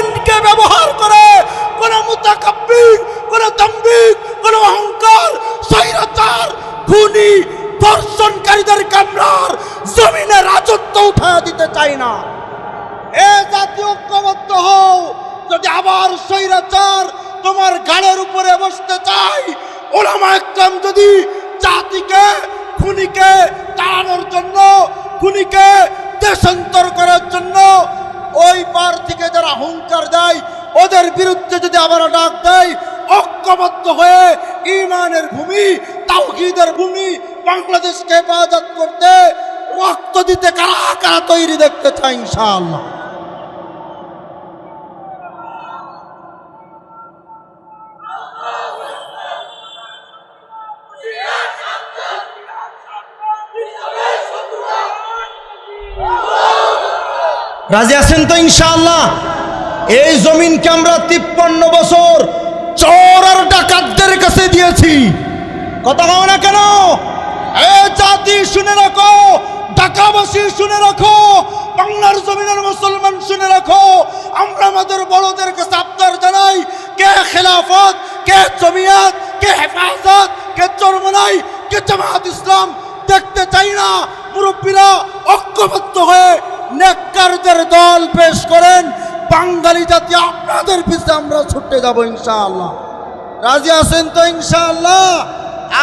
জমিনকে ব্যবহার করে কোন মুতাকাব্বির, কোন দাম্ভিক, কোন অহংকার, স্বৈরাচার, খুনি, ধর্ষণকারীদেরকে আমরা জমিনে রাজত্ব উঠায় দিতে চাই না। এ জাতি ঐক্যবদ্ধ হও। যদি আবার স্বৈরাচার তোমার ঘাড়ের উপরে বসতে চাই, ওলামা একরাম যদি জাতিকে, খুনিকে তাড়ানোর জন্য, খুনিকে দেশান্তর করার জন্য ওই পার থেকে যারা হুঙ্কার দেয় ওদের বিরুদ্ধে যদি আবার ডাক দেয়, ঐক্যবদ্ধ হয়ে ঈমানের ভূমি, তাওহীদের ভূমি বাংলাদেশকে হেফাজত করতে রক্ত দিতে কারা কারা তৈরি দেখতে চাই ইনশাআল্লাহ। রাজি আছেন তো ইনশাআল্লাহ? এই জমিনকে আমরা 53 বছর চোর আর ডাকাতদের কাছে দিয়েছি। কথা কও না কেন? এ জাতি শুনে রাখো, ঢাকাবাসী শুনে রাখো, বাংলার জমিনের মুসলমান শুনে রাখো, আমরা আমাদের বড়দের কাছে আবদার জানাই, কে খেলাফত, কে জমিয়ত, কে হেফাজত, কে চরমনাই, কে জামায়াত ইসলাম দেখতে চাই না। মুরব্বীরা ঐক্যবদ্ধ হয়ে নেককারদের দল পেশ করেন, বাঙালি জাতি আপনাদের পিছনে আমরা ছুটে যাব ইনশাআল্লাহ। রাজি আছেন তো ইনশাআল্লাহ?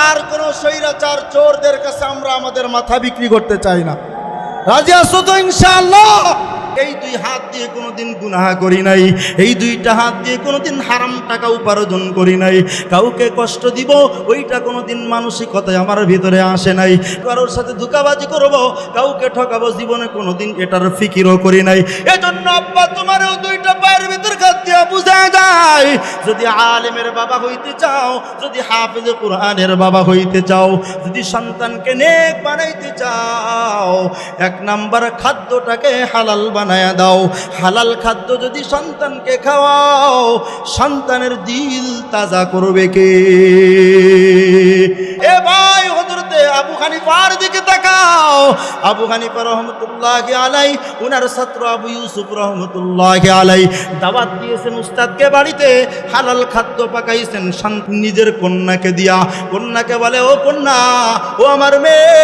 আর কোন স্বৈরাচার চোরদের কাছে আমরা আমাদের মাথা বিক্রি করতে চাই না। রাজি আছো তো ইনশাআল্লাহ? এই দুই হাত দিয়ে কোনোদিন গুনাহ করি নাই, এই দুইটা হাত দিয়ে কোনোদিন হারাম টাকা উপার্জন করি নাই, কাউকে কষ্ট দিব ওইটা কোনোদিন মানসিকতায় আমার ভিতরে আসে নাই, কারোর সাথে ধোঁকাবাজি করব, কাউকে ঠকাবো জীবনে কোনোদিন এটার ফিকিরও করি নাই। এজন্য আব্বা তোমারও দুইটা পায়ের ভিতর কাজ দিয়া বুঝা যায়, যদি আলেমের বাবা হইতে চাও, যদি হাফেজে কোরআনের বাবা হইতে চাও, যদি সন্তানকে নেক বানাইতে চাও, এক নাম্বার খাদ্যটাকে হালাল বানায়া দাও। হালাল খাদ্য যদি সন্তানকে খাওয়াও, সন্তানের দিল তাজা করবে কে? এ ভাই, হযরতে আবু হানিফার দিকে তাকাও। আবু হানিফা রহমতুল্লাহি আলাইহি, উনার ছাত্র আবু ইউসুফ রহমতুল্লাহি আলাইহি দাওয়াত দিয়েছেন উস্তাদকে বাড়িতে, হালাল খাদ্য পাকাইছেন নিজের কন্যাকে দিয়া। কন্যাকে বলে, ও কন্যা, ও আমার মেয়ে,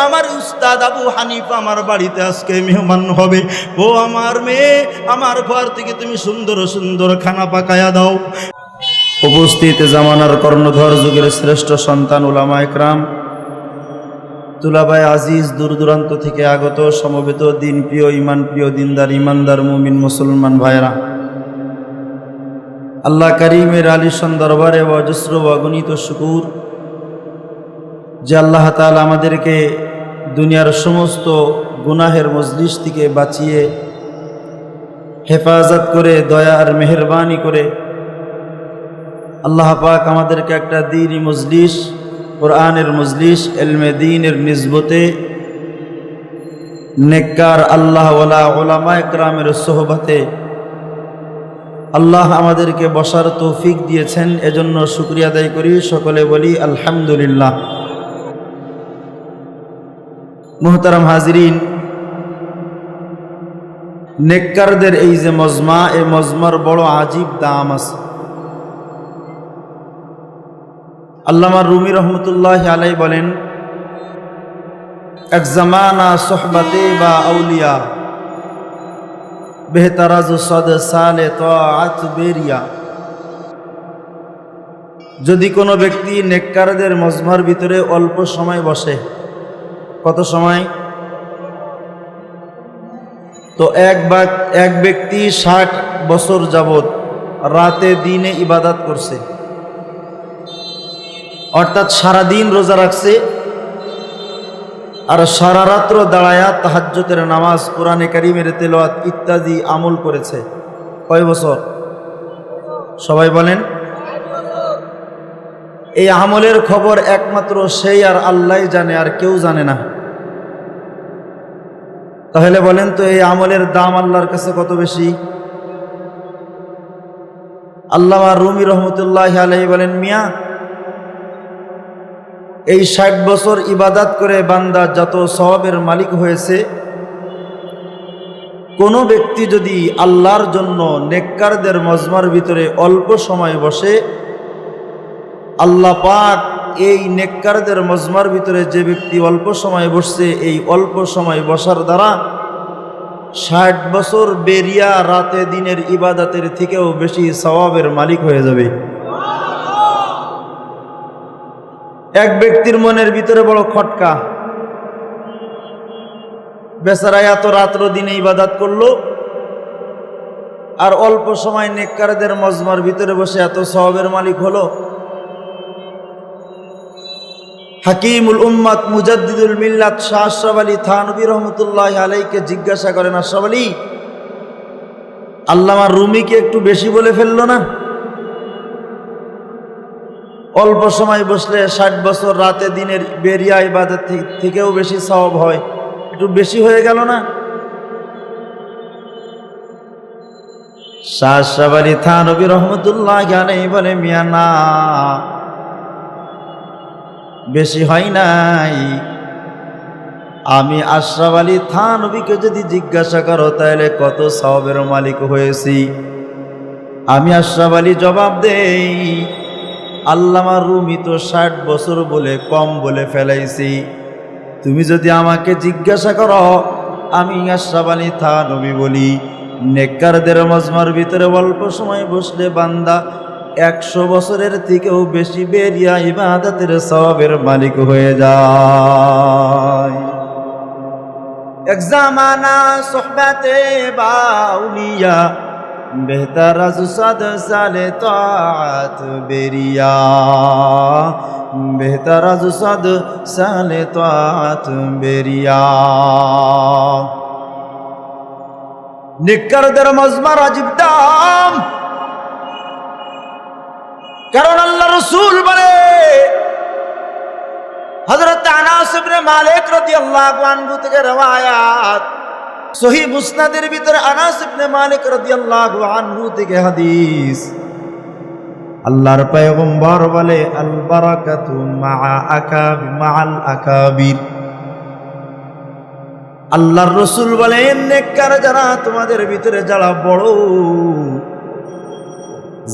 আমার উস্তাদ আবু হানিফা আমার বাড়িতে আজকে মেহমান হবে, ও আমার মেয়ে, আমার ঘর থেকে তুমি সুন্দর সুন্দর খানা পাকায়া দাও। উপস্থিত জামানার কর্ণধর যুগের শ্রেষ্ঠ সন্তান উলামা একরাম, তুলাবাই আজিজ, দূর দূরান্ত থেকে আগত সমবেত দিন প্রিয়, ইমান প্রিয়, দিনদার ইমানদার মুমিন মুসলমান ভাইরা, আল্লাহ করিমের আলিশান দরবারে অজস্র অগণিত শুকুর যে আল্লাহ তাআলা আমাদেরকে দুনিয়ার সমস্ত গুনাহের মজলিস থেকে বাঁচিয়ে হেফাজত করে, দয়া আর মেহেরবানি করে আল্লাহ পাক আমাদেরকে একটা দ্বীনি মজলিস, কোরআনের মজলিস, ইলমে দ্বীনের নিসবতে নেককার আল্লাহওয়ালা উলামা একরামের সোহবতে আল্লাহ আমাদেরকে বসার তৌফিক দিয়েছেন। এজন্য শুকরিয়া আদায় করি, সকলে বলি আলহামদুলিল্লাহ। মুহতারাম হাজিরিন, নেককারদের এই যে মজমা, এই মজমার বড় আজীব দাম আছে। আল্লামা রুমি রহমতুল্লাহি আলাইহি বলেন, এক জামানা সোহবতে বা আউলিয়া বেহতারাজ সদ সালে তাআত বেরিয়া। যদি কোনো ব্যক্তি নেককারদের মজমার ভিতরে অল্প সময় বসে, কত সময়? তো এক ব্যক্তি 60 বছর যাবত রাতে দিনে ইবাদত করছে, অর্থাৎ সারাদিন রোজা রাখছে আর সারা রাত্র দাঁড়ায়া তাহাজ্জুদের নামাজ, কোরআনে কারীমের তেলাওয়াত ইত্যাদি আমল করেছে। কয় বছর? সবাই বলেন। এই আমলের খবর একমাত্র সেই আর আল্লাহই জানে, আর কেউ জানে না। তাহলে বলেন তো, এই আমলের দাম আল্লাহর কাছে কত বেশি? আল্লামা রুমি রহমতুল্লাহি আলাইহি বলেন, মিয়া, এই 60 বছর ইবাদত করে বান্দা যত সওয়াবের মালিক হয়েছে, কোনো ব্যক্তি যদি আল্লাহর জন্য নেককারদের মজমার ভিতরে অল্প সময় বসে, আল্লাহ পাক এই নেককারদের মজমার ভিতরে যে ব্যক্তি অল্প সময় বসছে, এই অল্প সময় বসার দ্বারা 60 বছর বেরিয়া রাতে দিনের ইবাদতের থেকেও বেশি সওয়াবের মালিক হয়ে যাবে। এক ব্যক্তির মনের ভিতরে বড় খটকা, বেচারা এত রাত্র দিনে ইবাদত করলো আর অল্প সময় নেককারদের মজমার ভিতরে বসে এত সওয়াবের মালিক হলো। হাকিমুল উম্মাত মুজাদ্দিদুল মিল্লাত শাহ আশরাফ আলী থানভী রহমতুল্লাহ আলাইকে জিজ্ঞাসা করেন, আশরাফ আলী, আল্লামা রুমিকে একটু বেশি বলে ফেললো না? অল্প সময় বসলে 60 বছর রাতে দিনের বেরিয়া ইবাদত থেকেও বেশি সওয়াব হয়, একটু বেশি হয়ে গেল না? শাহ আশরাফ আলী থানভী রহমতুল্লাহ আলাইহি বলে, মিয়া না, বেশি হয় নাই। আমি আশরাফ আলী থানভীকে যদি জিজ্ঞাসা করো তাহলে কত সওয়াবের মালিক হয়েছি, আমি আশরাফ আলী জবাব দেই, আল্লামা রুমি তো 60 বছর বলে কম বলে ফেলাইছি। তুমি যদি আমাকে জিজ্ঞাসা করো, আমি আশরাফ আলী থানভী বলি, নেককারদের মজমার ভিতরে অল্প সময় বসলে বান্দা 100 বছরের থেকেও বেশি বেরিয়া ইবাদতের সওয়াবের মালিক হয়ে যায়। এক জামানা সোহবতে বাউলিয়া বেহতার আজ 100 সালে তাআত বেরিয়া, বেহতার আজ 100 সালে তাআত বেরিয়া। নেককারদের মজমার আজীব দাম, কারণ আল্লাহ রাসূল বলে, হযরত আনাস ইবনে মালিক রাদিয়াল্লাহু আনহু থেকে রওয়ায়াত, সহিহ মুসনাদের ভিতরে আনাস ইবনে মালিক রাদিয়াল্লাহু আনহু থেকে হাদিস, আল্লাহর পয়গম্বর বলে, আল বারাকাতু মাআল আকাবির। আল্লাহর রাসূল বলেন, নেককার যারা তোমাদের ভিতরে যারা বড়,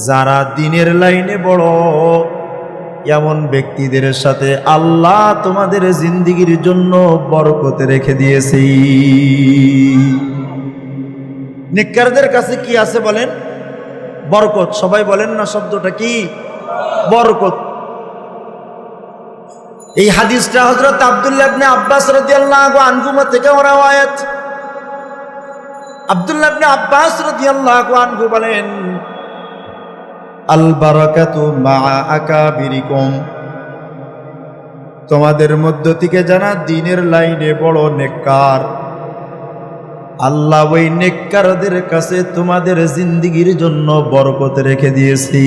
যারা দিনের লাইনে বড়, এমন ব্যক্তিদের সাথে আল্লাহ তোমাদের জিন্দেগীর জন্য বরকত রেখে দিয়েছে। নেককারদের কাছে কি আছে বলেন? বরকত। সবাই বলেন না শব্দটা কি? বরকত। এই হাদিসটা হযরত আব্দুল্লাহ ইবনে আব্বাস রাদিয়াল্লাহু আনহুমা থেকে রওয়ায়াত। আব্দুল্লাহ ইবনে আব্বাস রাদিয়াল্লাহু আনহু বলেন, আল বারাকাতু মাআ আকাবিরিকুম, তোমাদের মধ্য থেকে যারা দিনের লাইনে বড় নেককার, আল্লাহ ওই নেককারদের কাছে তোমাদের জিন্দেগীর জন্য বরকত রেখে দিয়েছি।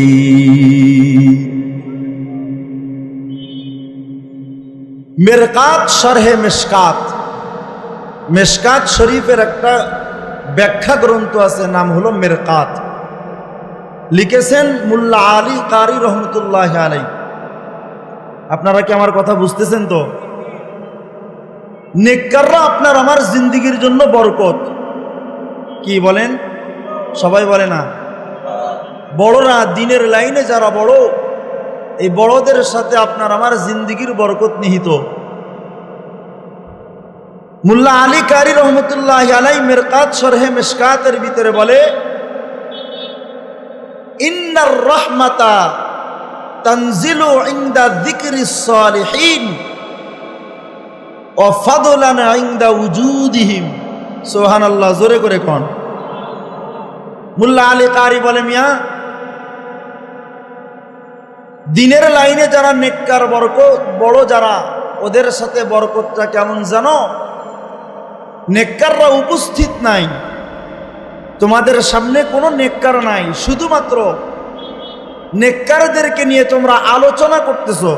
মিরকাত শরহে মিশকাত, মিশকাত শরীফের একটা ব্যাখ্যা গ্রন্থ আছে, নাম হলো মিরকাত, লিখেছেন মুল্লা আলী কারি রহমতুল্লাহ আলাইহি। আপনারা কি আমার কথা বুঝতেছেন তো? নেককাররা আপনার আমার জিন্দেগীর জন্য বরকত। কি বলেন? সবাই বলে না? বড়রা, দিনের লাইনে যারা বড়, এই বড়দের সাথে আপনার আমার জিন্দেগীর বরকত নিহিত। মুল্লা আলী কারি রহমতুল্লাহ আলাইহি মিরকাত শরহে মিশকাতের ভিতরে বলে, ইন্নার রাহমাতা তানজিলু ইনদা যিকরিস সালিহিন ওয়া ফাদলান ইনদা উজুদিহিম। সুবহানাল্লাহ, জোরে করে কোন। মুল্লা আলী কারি বলে, মিয়া, দিনের লাইনে যারা নেককার বড় যারা, ওদের সাথে বরকতটা কেমন জানো? নেককাররা উপস্থিত নাই, তোমাদের সামনে কোনো নেককার নাই, শুধুমাত্র নেককারদেরকে নিয়ে তোমরা আলোচনা করতেছো।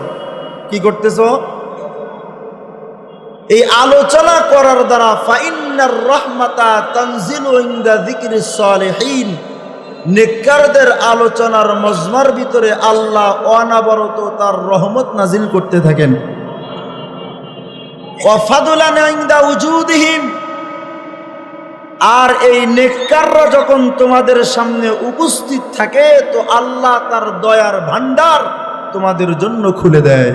কি করতেছো? এই আলোচনা করার দ্বারা ফাইন্নার রাহমাতা তানজিলু ইনদা যিকরিস সালিহিন, নেককারদের আলোচনার মজমার ভিতরে আল্লাহ অনবরত তার রহমত নাজিল করতে থাকেন। ওয়া ফাদলান ইনদা উজুদিহিম, আর এই নেককাররা যখন তোমাদের সামনে উপস্থিত থাকে তো আল্লাহ তার দয়ার ভান্ডার তোমাদের জন্য খুলে দেয়।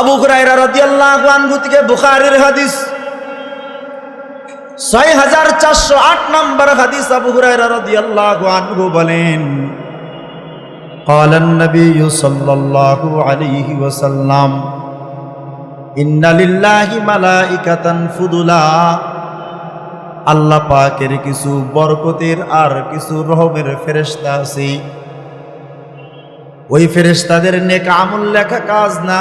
আবু হুরায়রা রাদিয়াল্লাহু আনহু থেকে বুখারীর হাদিস 6408 নম্বর হাদিস। আবু হুরায়রা রাদিয়াল্লাহু আনহু বলেন, قال النبي صلى الله عليه وسلم إن لله ملائكة فضلا। আল্লাহ পাকের কিছু বরকতের আর কিছু রহমের ফেরেশতা আছে। ওই ফেরেশতাদের নেক আমল লেখা কাজ না,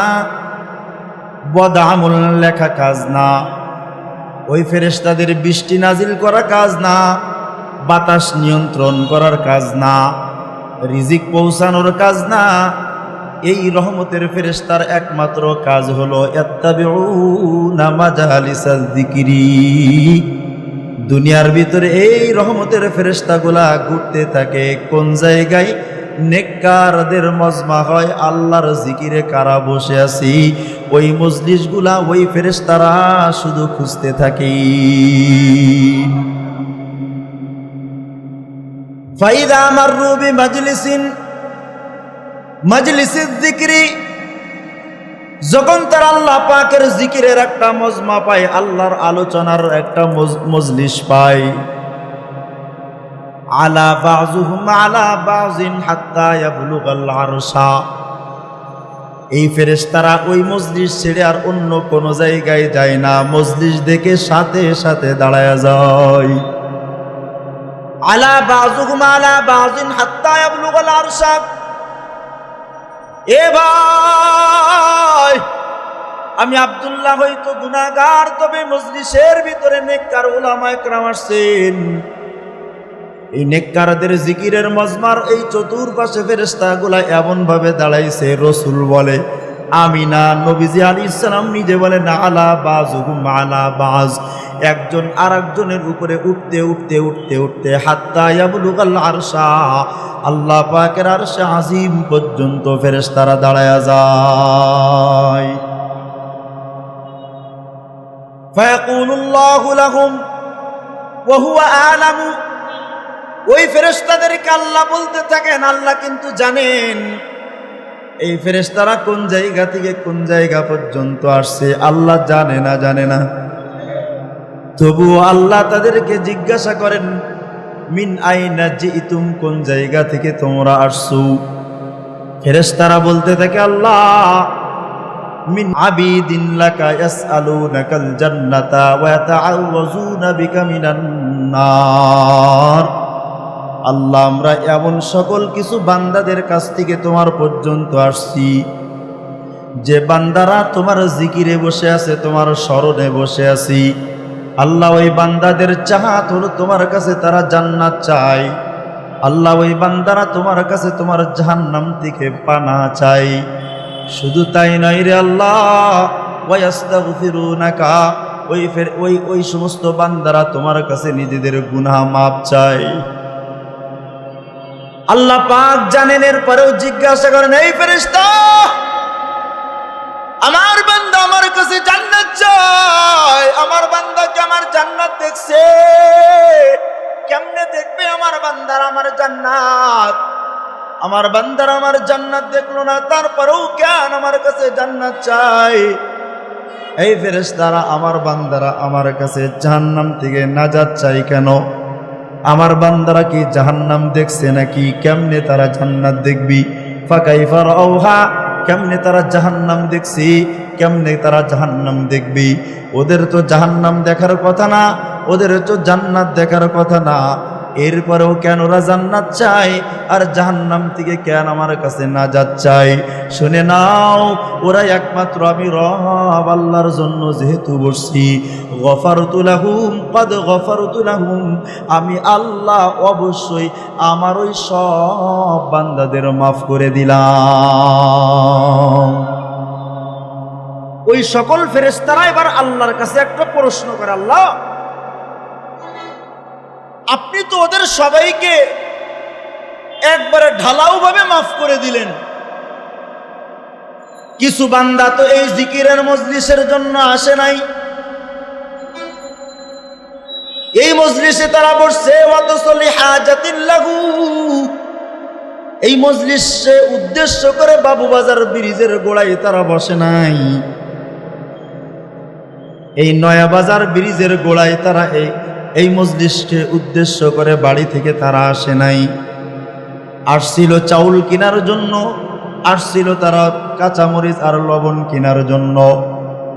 বদ আমল লেখা কাজ না। ওই ফেরেশতাদের বৃষ্টি নাজিল করা কাজ না, বাতাস নিয়ন্ত্রণ করার কাজ না, রিজিক পৌঁছানোর কাজ না। এই রহমতের ফেরেশতার একমাত্র কাজ হলো ইয়াত্তাবিউনা মাজালিসাল যিকরি। দুনিয়ার ভিতরে এই রহমতের ফেরেশতাগুলা ঘুরতে থাকে কোন জায়গায়? নেককারদের মজমা হয়, আল্লাহর জিকিরে কারা বসে আছি ওই মজলিসগুলা ওই ফেরেশতারা শুধু খুঁজতে থাকে। ফাইদা মাররু বিমাজলিসিন মাজলিসিজ যিকরি, যখন তারা আল্লাহ পাকের জিকিরের একটা মজমা পায়, আল্লাহর আলোচনার একটা মজলিস পায়, আলা বাযুহুম আলা বাযিন হাত্তা ইয়াবলুগাল আরশা, এই ফেরেশতারা ওই মজলিস ছেড়ে আর অন্য কোন জায়গায় যায় না, মজলিস দেখে সাথে সাথে দাঁড়ায়া যায়। আলা বাযুহুম আলা বাযিন হাত্তা ইয়াবলুগাল আরশা। এ ভাই, আমি আব্দুল্লাহ হয়তো গুনাহগার, তবে মজলিসের ভিতরে নেককার উলামায়ে কেরাম আসছেন। এই নেককারদের জিকিরের মজমার এই চতুর্পাশে ফেরেশতাগুলা এমন ভাবে দাঁড়াইছে, রাসূল বলে আমি না, নবীজি আলাইহিস সালাম নিজে বলেন আলা বাযুহুম আলা বায, একজন আরেকজনের উপরে উঠতে উঠতে উঠতে উঠতে হাত্তা ইয়াবলুগাল আরশা, আল্লাহ পাকের আরশে আজিম পর্যন্ত ফেরেশতারা দাঁড়ায়া যায়। ফায়াকুলুল্লাহু লাহুম ওয়া হুয়া আ'লামু, ওই ফেরেশতাদেরকে আল্লাহ বলতে থাকেন, আল্লাহ কিন্তু জানেন এই ফেরেশতারা কোন জায়গা থেকে কোন জায়গা পর্যন্ত আসছে, আল্লাহ জানে না, জানে না। তবুও আল্লাহ তাদেরকে জিজ্ঞাসা করেন, মিন আইনা জিতুম, কোন জায়গা থেকে তোমরা আসছো? ফেরেশতারা বলতে থাকে, আল্লাহ মিন আবিদিন লাকা ইয়াসআলুনাকাল জান্নাতা ওয়া ইয়াতাআওয়াজুনা বিকা মিনান নার। আল্লাহ, আমরা এমন সকল কিছু বান্দাদের কাছ থেকে তোমার পর্যন্ত আসছি যে বান্দারা তোমার জিকিরে বসে আছে, তোমার স্মরণে বসে আছি। আল্লাহ, ওই বান্দাদের চাহাত হলো তোমার কাছে তারা জান্নাত চায়। আল্লাহ, ওই বান্দারা তোমার কাছে তোমার জাহান্নাম থেকে পানা চাই। শুধু তাই নয় রে আল্লাহ, ওয়ায়াস্তাগফিরুনাকা, ওই সমস্ত বান্দারা তোমার কাছে নিজেদের গুনাহ মাপ চায়। আল্লাহ পাক জানেন, এরপরেও জিজ্ঞাসা করেন, এই ফেরেশতা, আমার বান্দা আমার কাছে জান্নাত চায়, আমার বান্দাকে আমার জান্নাত দেখছে, কেমনে দেখবে আমার বান্দারা আমার জান্নাত? আমার বান্দারা আমার জান্নাত দেখলো না, তারপরেও কেন আমার কাছে জান্নাত চাই? এই ফেরেশতারা, আমার বান্দারা আমার কাছে জাহান্নাম থেকে নাজাত চাই কেন? আমার বান্দারা কি জাহান্নাম দেখছে নাকি? কেমনে তারা জান্নাত দেখবি? ফাকাইফা রাউহা, কেমনে তারা জাহান্নাম দেখছি, কেমনে তারা জাহান্নাম দেখবি? ওদের তো জাহান্নাম দেখার কথা না, ওদের তো জান্নাত দেখার কথা না, এরপরেও কেন ওরা জান্নাত চাই আর জাহান্নাম থেকে কেন আমার কাছে নাজাত চাই? শুনে নাও, ওরা একমাত্র আমি রব আল্লাহর জন্য যেহেতু বসছি, গফারতু লাহুম, কদ গফারতু লাহুম, আমি আল্লাহ অবশ্যই আমার ওই সব বান্দাদের মাফ করে দিলাম। ওই সকল ফেরেশতারা এবার আল্লাহর কাছে একটা প্রশ্ন করে, আল্লাহ, আপনি তো ওদের সবাইকে একবারে ঢালাও ভাবে মাফ করে দিলেন, কিছু বান্দা তো এই জিকিরের মজলিসের জন্য আসে নাই, এই মজলিসে তারা বসছে ওয়াতসলি হাজাতিল্লাহু, এই মজলিসে উদ্দেশ্য করে বাবুবাজার ব্রিজের গোড়ায় তারা বসে নাই, এই নয়া বাজার ব্রিজের গোড়ায় তারা এই মজলিসকে উদ্দেশ্য করে বাড়ি থেকে তারা আসে নাই। আসছিল চাউল কেনার জন্য, আসছিল তারা কাঁচামরিচ আর লবণ কেনার জন্য,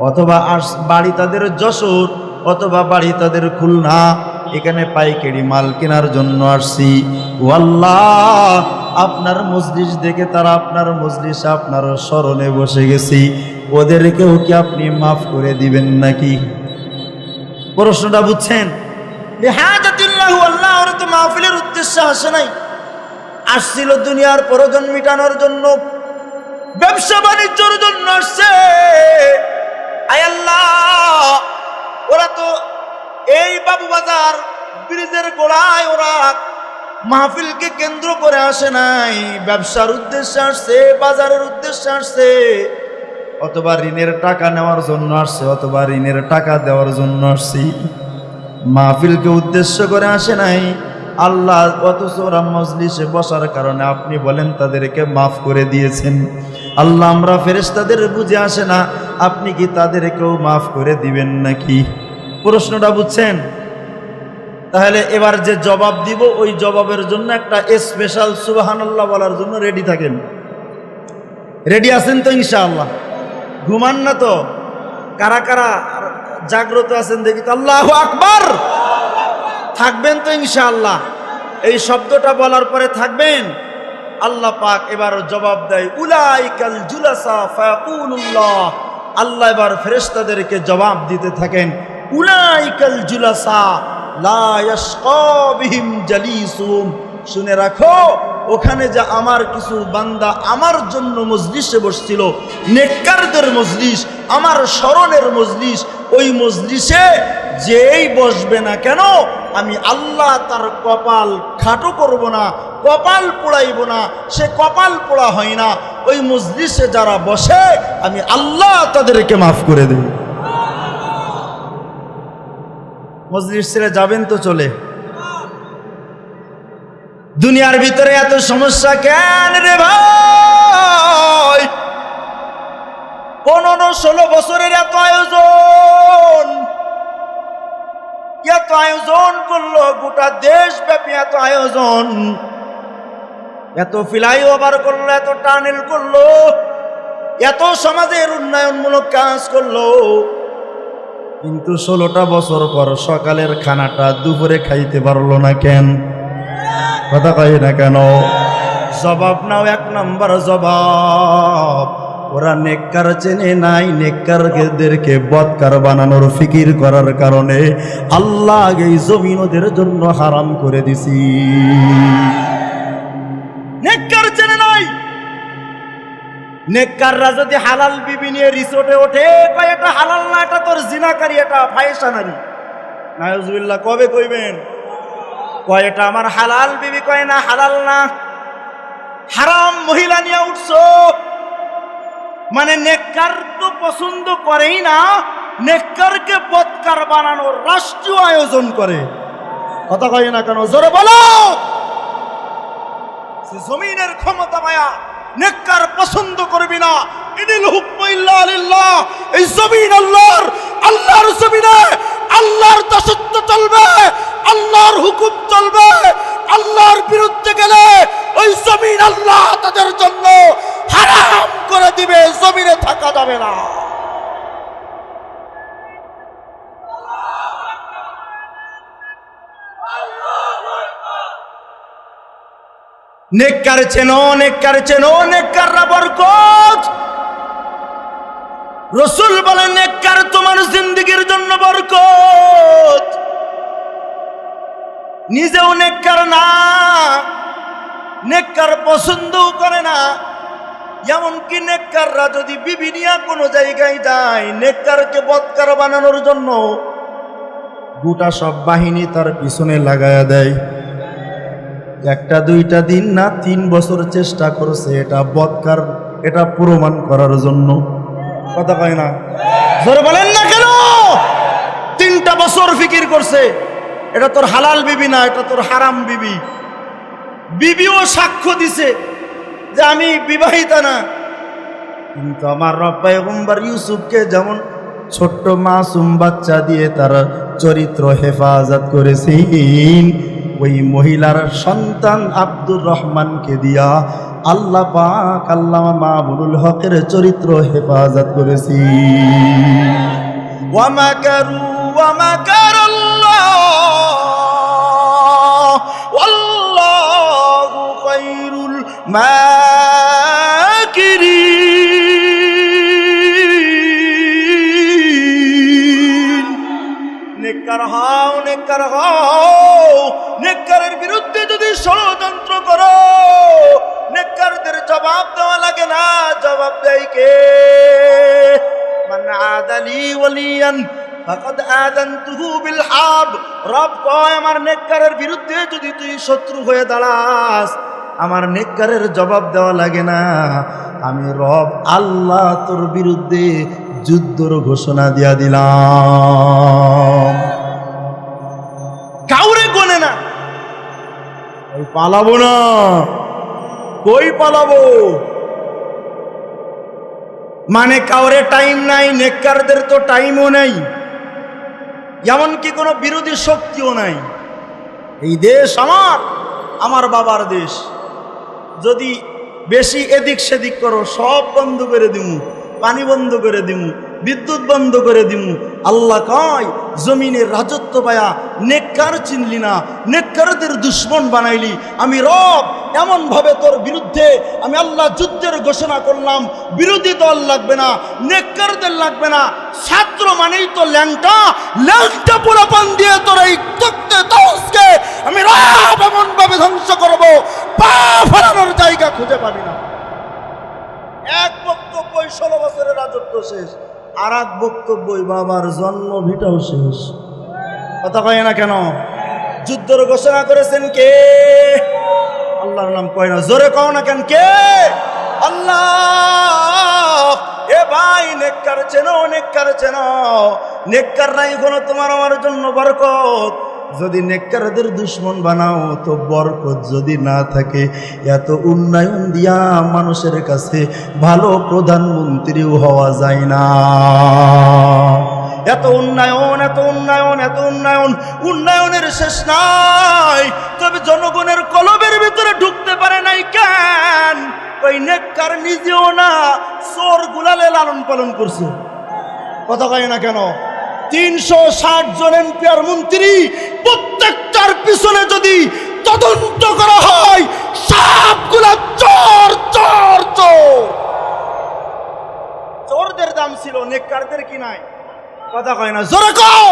অথবা বাড়ি তাদের যশোর, অথবা বাড়ি তাদের খুলনা, এখানে পাইকারি মাল কেনার জন্য আসছি। ও আল্লাহ, আপনার মজলিস দেখে তারা আপনার মজলিসে আপনার স্মরণে বসে গেছি, ওদেরকেও কি আপনি মাফ করে দিবেন নাকি? প্রশ্নটা বুঝছেন? হাজাতিল্লাহু, আল্লাহ ওরা তো মাহফিলের উদ্দেশ্যে আসে নাই, আসছিল দুনিয়ার প্রয়োজন মিটানোর জন্য, ব্যবসা বাণিজ্যের জন্য আসছে। আয় আল্লাহ, ওরা তো এই বাবুবাজার ব্রিজের গোড়ায় ওরা মাহফিলকে কেন্দ্র করে আসে নাই, ব্যবসার উদ্দেশ্যে আসছে, বাজারের উদ্দেশ্যে আসছে, অথবা ঋণের টাকা নেওয়ার জন্য আসছে, অথবা ঋণের টাকা দেওয়ার জন্য আসছি, মাহফিলকে উদ্দেশ্য করে আসে নাই। আল্লাহ অথচ ওরা মজলিসে বসার কারণে আপনি বলেন তাদেরকে মাফ করে দিয়েছেন। আল্লাহ, আমরা ফেরেশতাদের বুঝে আসে না, আপনি কি তাদেরকেও মাফ করে দিবেন নাকি? প্রশ্নটা বুঝছেন? তাহলে এবার যে জবাব দিব, ওই জবাবের জন্য একটা স্পেশাল সুবহানাল্লাহ বলার জন্য রেডি থাকেন। রেডি আছেন তো ইনশাআল্লাহ? ঘুমান না তো? কারা কারা জাগ্রত আছেন দেখি তো? আল্লাহু আকবার। থাকবেন তো ইনশাআল্লাহ? এই শব্দটা বলার পরে থাকবেন। আল্লাহ পাক এবার জবাব দেয়, উলাইকাল জুলাসা ফায়াকুলুল্লাহ। আল্লাহ এবার ফেরেশতাদেরকে জবাব দিতে থাকেন, উলাইকাল জুলাসা লা ইয়াশকা বিহিম জালিসুম। শুনে রাখো, ওখানে যা আমার কিছু বান্দা আমার জন্য মজলিসে বসছিল, নেককারদের মজলিস, আমার স্মরণের মজলিস, ওই মজলিসে যেই বসবে না কেন, আমি আল্লাহ তার কপাল খাটো করব না, কপাল পোড়াইব না, সে কপাল পোড়া হয় না। ওই মজলিসে যারা বসে আমি আল্লাহ তাদেরকে মাফ করে দেব। মজলিস ছেড়ে যাবেন তো চলে? দুনিয়ার ভিতরে এত সমস্যা কেন রে ভাই? 15-16 বছরের এত আয়োজন, এত আয়োজন করলো, গোটা দেশব্যাপী এত আয়োজন, এত ফ্লাইওভার করলো, এত টানেল করলো, এত সমাজের উন্নয়নমূলক কাজ করলো, কিন্তু 16টা বছর পর সকালের খানাটা দুপুরে খাইতে পারলো না কেন? কথা কই না কেন? জবাব নাও, 1 নম্বর জবাব, ওরা নেককার চেনে নাই, নেককারদেরকে বদকার বানানোর ফিকির করার কারণে আল্লাহ এই জমিন ওদের জন্য হারাম করে দিছি। নেককার চেনে নাই। নেককাররা যদি হালাল বিবি নিয়ে রিসোর্টে ওঠে, কয় এটা হালাল না, এটা তোর জিনাকারী, এটা ফাহিশানারী। নাউজুবিল্লাহ কবে কইবেন? কয় এটা আমার হালাল বিবি, কয় না হালাল না, হারাম মহিলা নিয়ে উঠছো। মানে নেককার তো পছন্দ করেই না, নেককারকে বদকার বানানোর রাষ্ট্রীয় আয়োজন করে। কথা কয় না কেন? জোরে বলো। জমিনের ক্ষমতা মায়া, নেককার পছন্দ করবি না। ইনিল হুকমু ইল্লা লিল্লাহ। এই জমিন আল্লাহর, আল্লাহর জমিনে আল্লাহর দাসত্ব চলবে, আল্লাহর হুকুম চলবে। আল্লাহর বিরুদ্ধে গেলে ওই জমিন আল্লাহ তাদের জন্য হারাম করে দিবে, জমিনে থাকা যাবে না। নেককার চেনো, নেককার চেনো, নেককাররা বরকত। রাসূল বলেন নেককার তোমার জিন্দেগীর জন্য বরকত। নিজেও নেককার না, নেককার পছন্দও করে না। এমনকি নেককাররা যদি বিবি নিয়ে কোনো জায়গায় যায়, নেককারকে বদকার বানানোর জন্য গোটা সব বাহিনী তার পিছনে লাগায়া দেয়। 1-2 দিন না, 3 বছর চেষ্টা করছে এটা বদকার, এটা প্রমাণ করার জন্য। কথা কয় না? জোরে বলেন না কেন? 3টা বছর ফিকির করছে, এটা তোর হালাল বিবি না, এটা তোর হারাম বিবি। বিবিও সাক্ষ্য দিছে যে আমি বিবাহিতা না। কিন্তু আমার রব পয়গম্বর ইউসুফকে যেমন ছোট্ট মাসুম বাচ্চা দিয়ে তার চরিত্র হেফাজত করেছেন, ওই মহিলার সন্তান আব্দুর রহমানকে দিয়া আল্লাহ পাক আল্লামা মামুনুল হকের চরিত্র হেফাজত করেছি। ওয়া মাকারু ওয়া মাকারাল্লাহ ওয়াল্লাহু খায়রুল মাকিরিন। নেককার হও, নেককার হও। নেককারের বিরুদ্ধে যদি ষড়যন্ত্র করো, নেককারদের জবাব দেওয়া লাগে না। জবাব দেয় কে? মান আদালি ওয়ালিয়ান ফাকাদ আযানতুহু বিল হারব। রব কয় আমার নেককারের বিরুদ্ধে যদি তুই শত্রু হয়ে দাঁড়াস, আমার নেককারের জবাব দেওয়া লাগে না। আমি রব আল্লাহ তোর বিরুদ্ধে যুদ্ধর ঘোষণা দিয়া দিলাম। কাউরে গোনে না। ওই পালাবো না, কই পালাবো? মানে কাউরে টাইম নাই, নেককারদের তো টাইমও নাই, এমনকি কোনো বিরোধী শক্তিও নাই। এই দেশ আমার বাবার দেশ। যদি বেশি এদিক সেদিক করো, সব বন্ধ করে দিমু, পানি বন্ধ করে দিমু, বিদ্যুৎ বন্ধ করে দিমু। আল্লাহ কয় জমিনের রাজত্ব পায়া নেককার চিনলি না, নেককারদের দুশ্মন বানাইলি। আমি রব এমন ভাবে তোর বিরুদ্ধে আমি আল্লাহ যুদ্ধের ঘোষণা করলাম। বিরোধী দল লাগবে না, নেককারদের লাগবে না। ছাত্র মানেই তো ল্যাংটা, ল্যাংটা পোলাপান দিয়ে তোর এই তক্তে তাউসকে আমি রব এমন ভাবে ধ্বংস করব, পা ফেরানোর জায়গা খুঁজে পাবি না। এক বক্তব্যই 16 বছরের রাজত্ব শেষ, আর এক বক্তব্যই বাবার জন্ম ভিটাও শেষ। কথা কয় না কেন? যুদ্ধের ঘোষণা করেছেন কে? আল্লাহর নাম কয় না, জোরে কও না কেন? কে? আল্লাহ। এ ভাই নেককার চেনো, নেককার চেনো। নেককার নাই কোনো তোমার আমার জন্য বরকত। যদি নেককারদের দুশ্মন বানাও তো বরকত যদি না থাকে, এত উন্নয়ন দিয়া মানুষের কাছে ভালো প্রধানমন্ত্রীও হওয়া যায় না। এত উন্নয়ন, এত উন্নয়ন, এত উন্নয়ন, উন্নয়নের শেষ নাই। তবে জনগণের কলবের ভিতরে ঢুকতে পারে নাই কেন? ওই নেককার নিজেও না, চোর গুলালে লালন পালন করছে। কথা কয় না কেন? 360 জন এমপি আর মন্ত্রী, প্রত্যেকটার পিছনে যদি তদন্ত করা হয়, সবগুলা চোর চোর চোর। চোরদের দাম ছিল, নেককারদের কি নাই? কথা কয় না, জোরে কও।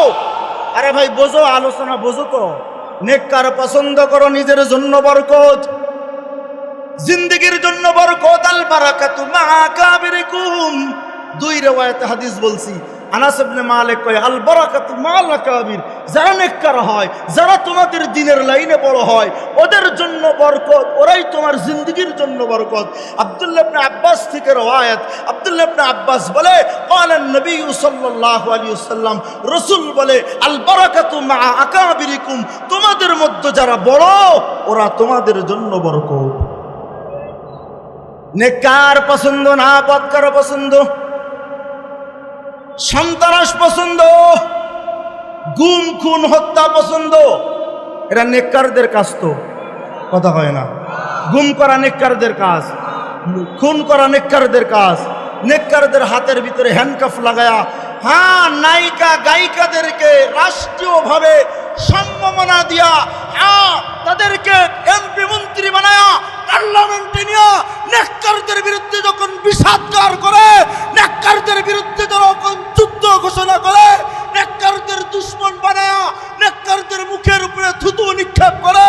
আরে ভাই বোঝো, আলোচনা বোঝো তো। নেককার পছন্দ করো, নিজের জন্য বরকত, জিন্দেগির জন্য বরকত। আল বারাকাতু মা আকাবিরিকুম। 2 riwayat হাদিস বলছি। আনাস ইবনে মালিক কয় আল বারাকাতু মাল আকাবির। যারা নেককার হয়, যারা তোমাদের দ্বীনের লাইনে বড় হয়, ওদের জন্য বরকত, ওরাই তোমার জিন্দেগির জন্য বরকত। আব্দুল্লাহ ইবনে আব্বাস থেকে riwayat, আব্দুল্লাহ ইবনে আব্বাস বলে ক্বালান নবী সাল্লাল্লাহু আলাইহি ওয়াসাল্লাম, রাসূল বলে আল বারাকাতু মা আকাবিরিকুম। তোমাদের মধ্যে যারা বড়, ওরা তোমাদের জন্য বরকত। নেককার পছন্দ না, বদকার পছন্দ, সন্ত্রাস পছন্দ, গুম খুন হত্যা পছন্দ। এরা নেককারদের কাজ তো। কথা হয় না? গুম করা নেককারদের কাজ, খুন করা নেককারদের কাজ। নেককারদের হাতের ভিতরে হ্যান্ডকাফ লাগায়া, হ্যাঁ, নায়িকা গায়িকাদেরকে রাষ্ট্রীয়ভাবে সম্মাননা দিয়া, হ্যাঁ, তাদেরকে এমপি মন্ত্রী বানায়া পার্লামেন্টে নিয়ে নেককারদের বিরুদ্ধে যখন বিষাদগার করে, নেককারদের বিরুদ্ধে যখন যুদ্ধ ঘোষণা করে, নেককারদের দুশ্মন বানায়া নেককারদের মুখের উপরে থুতু নিক্ষেপ করে,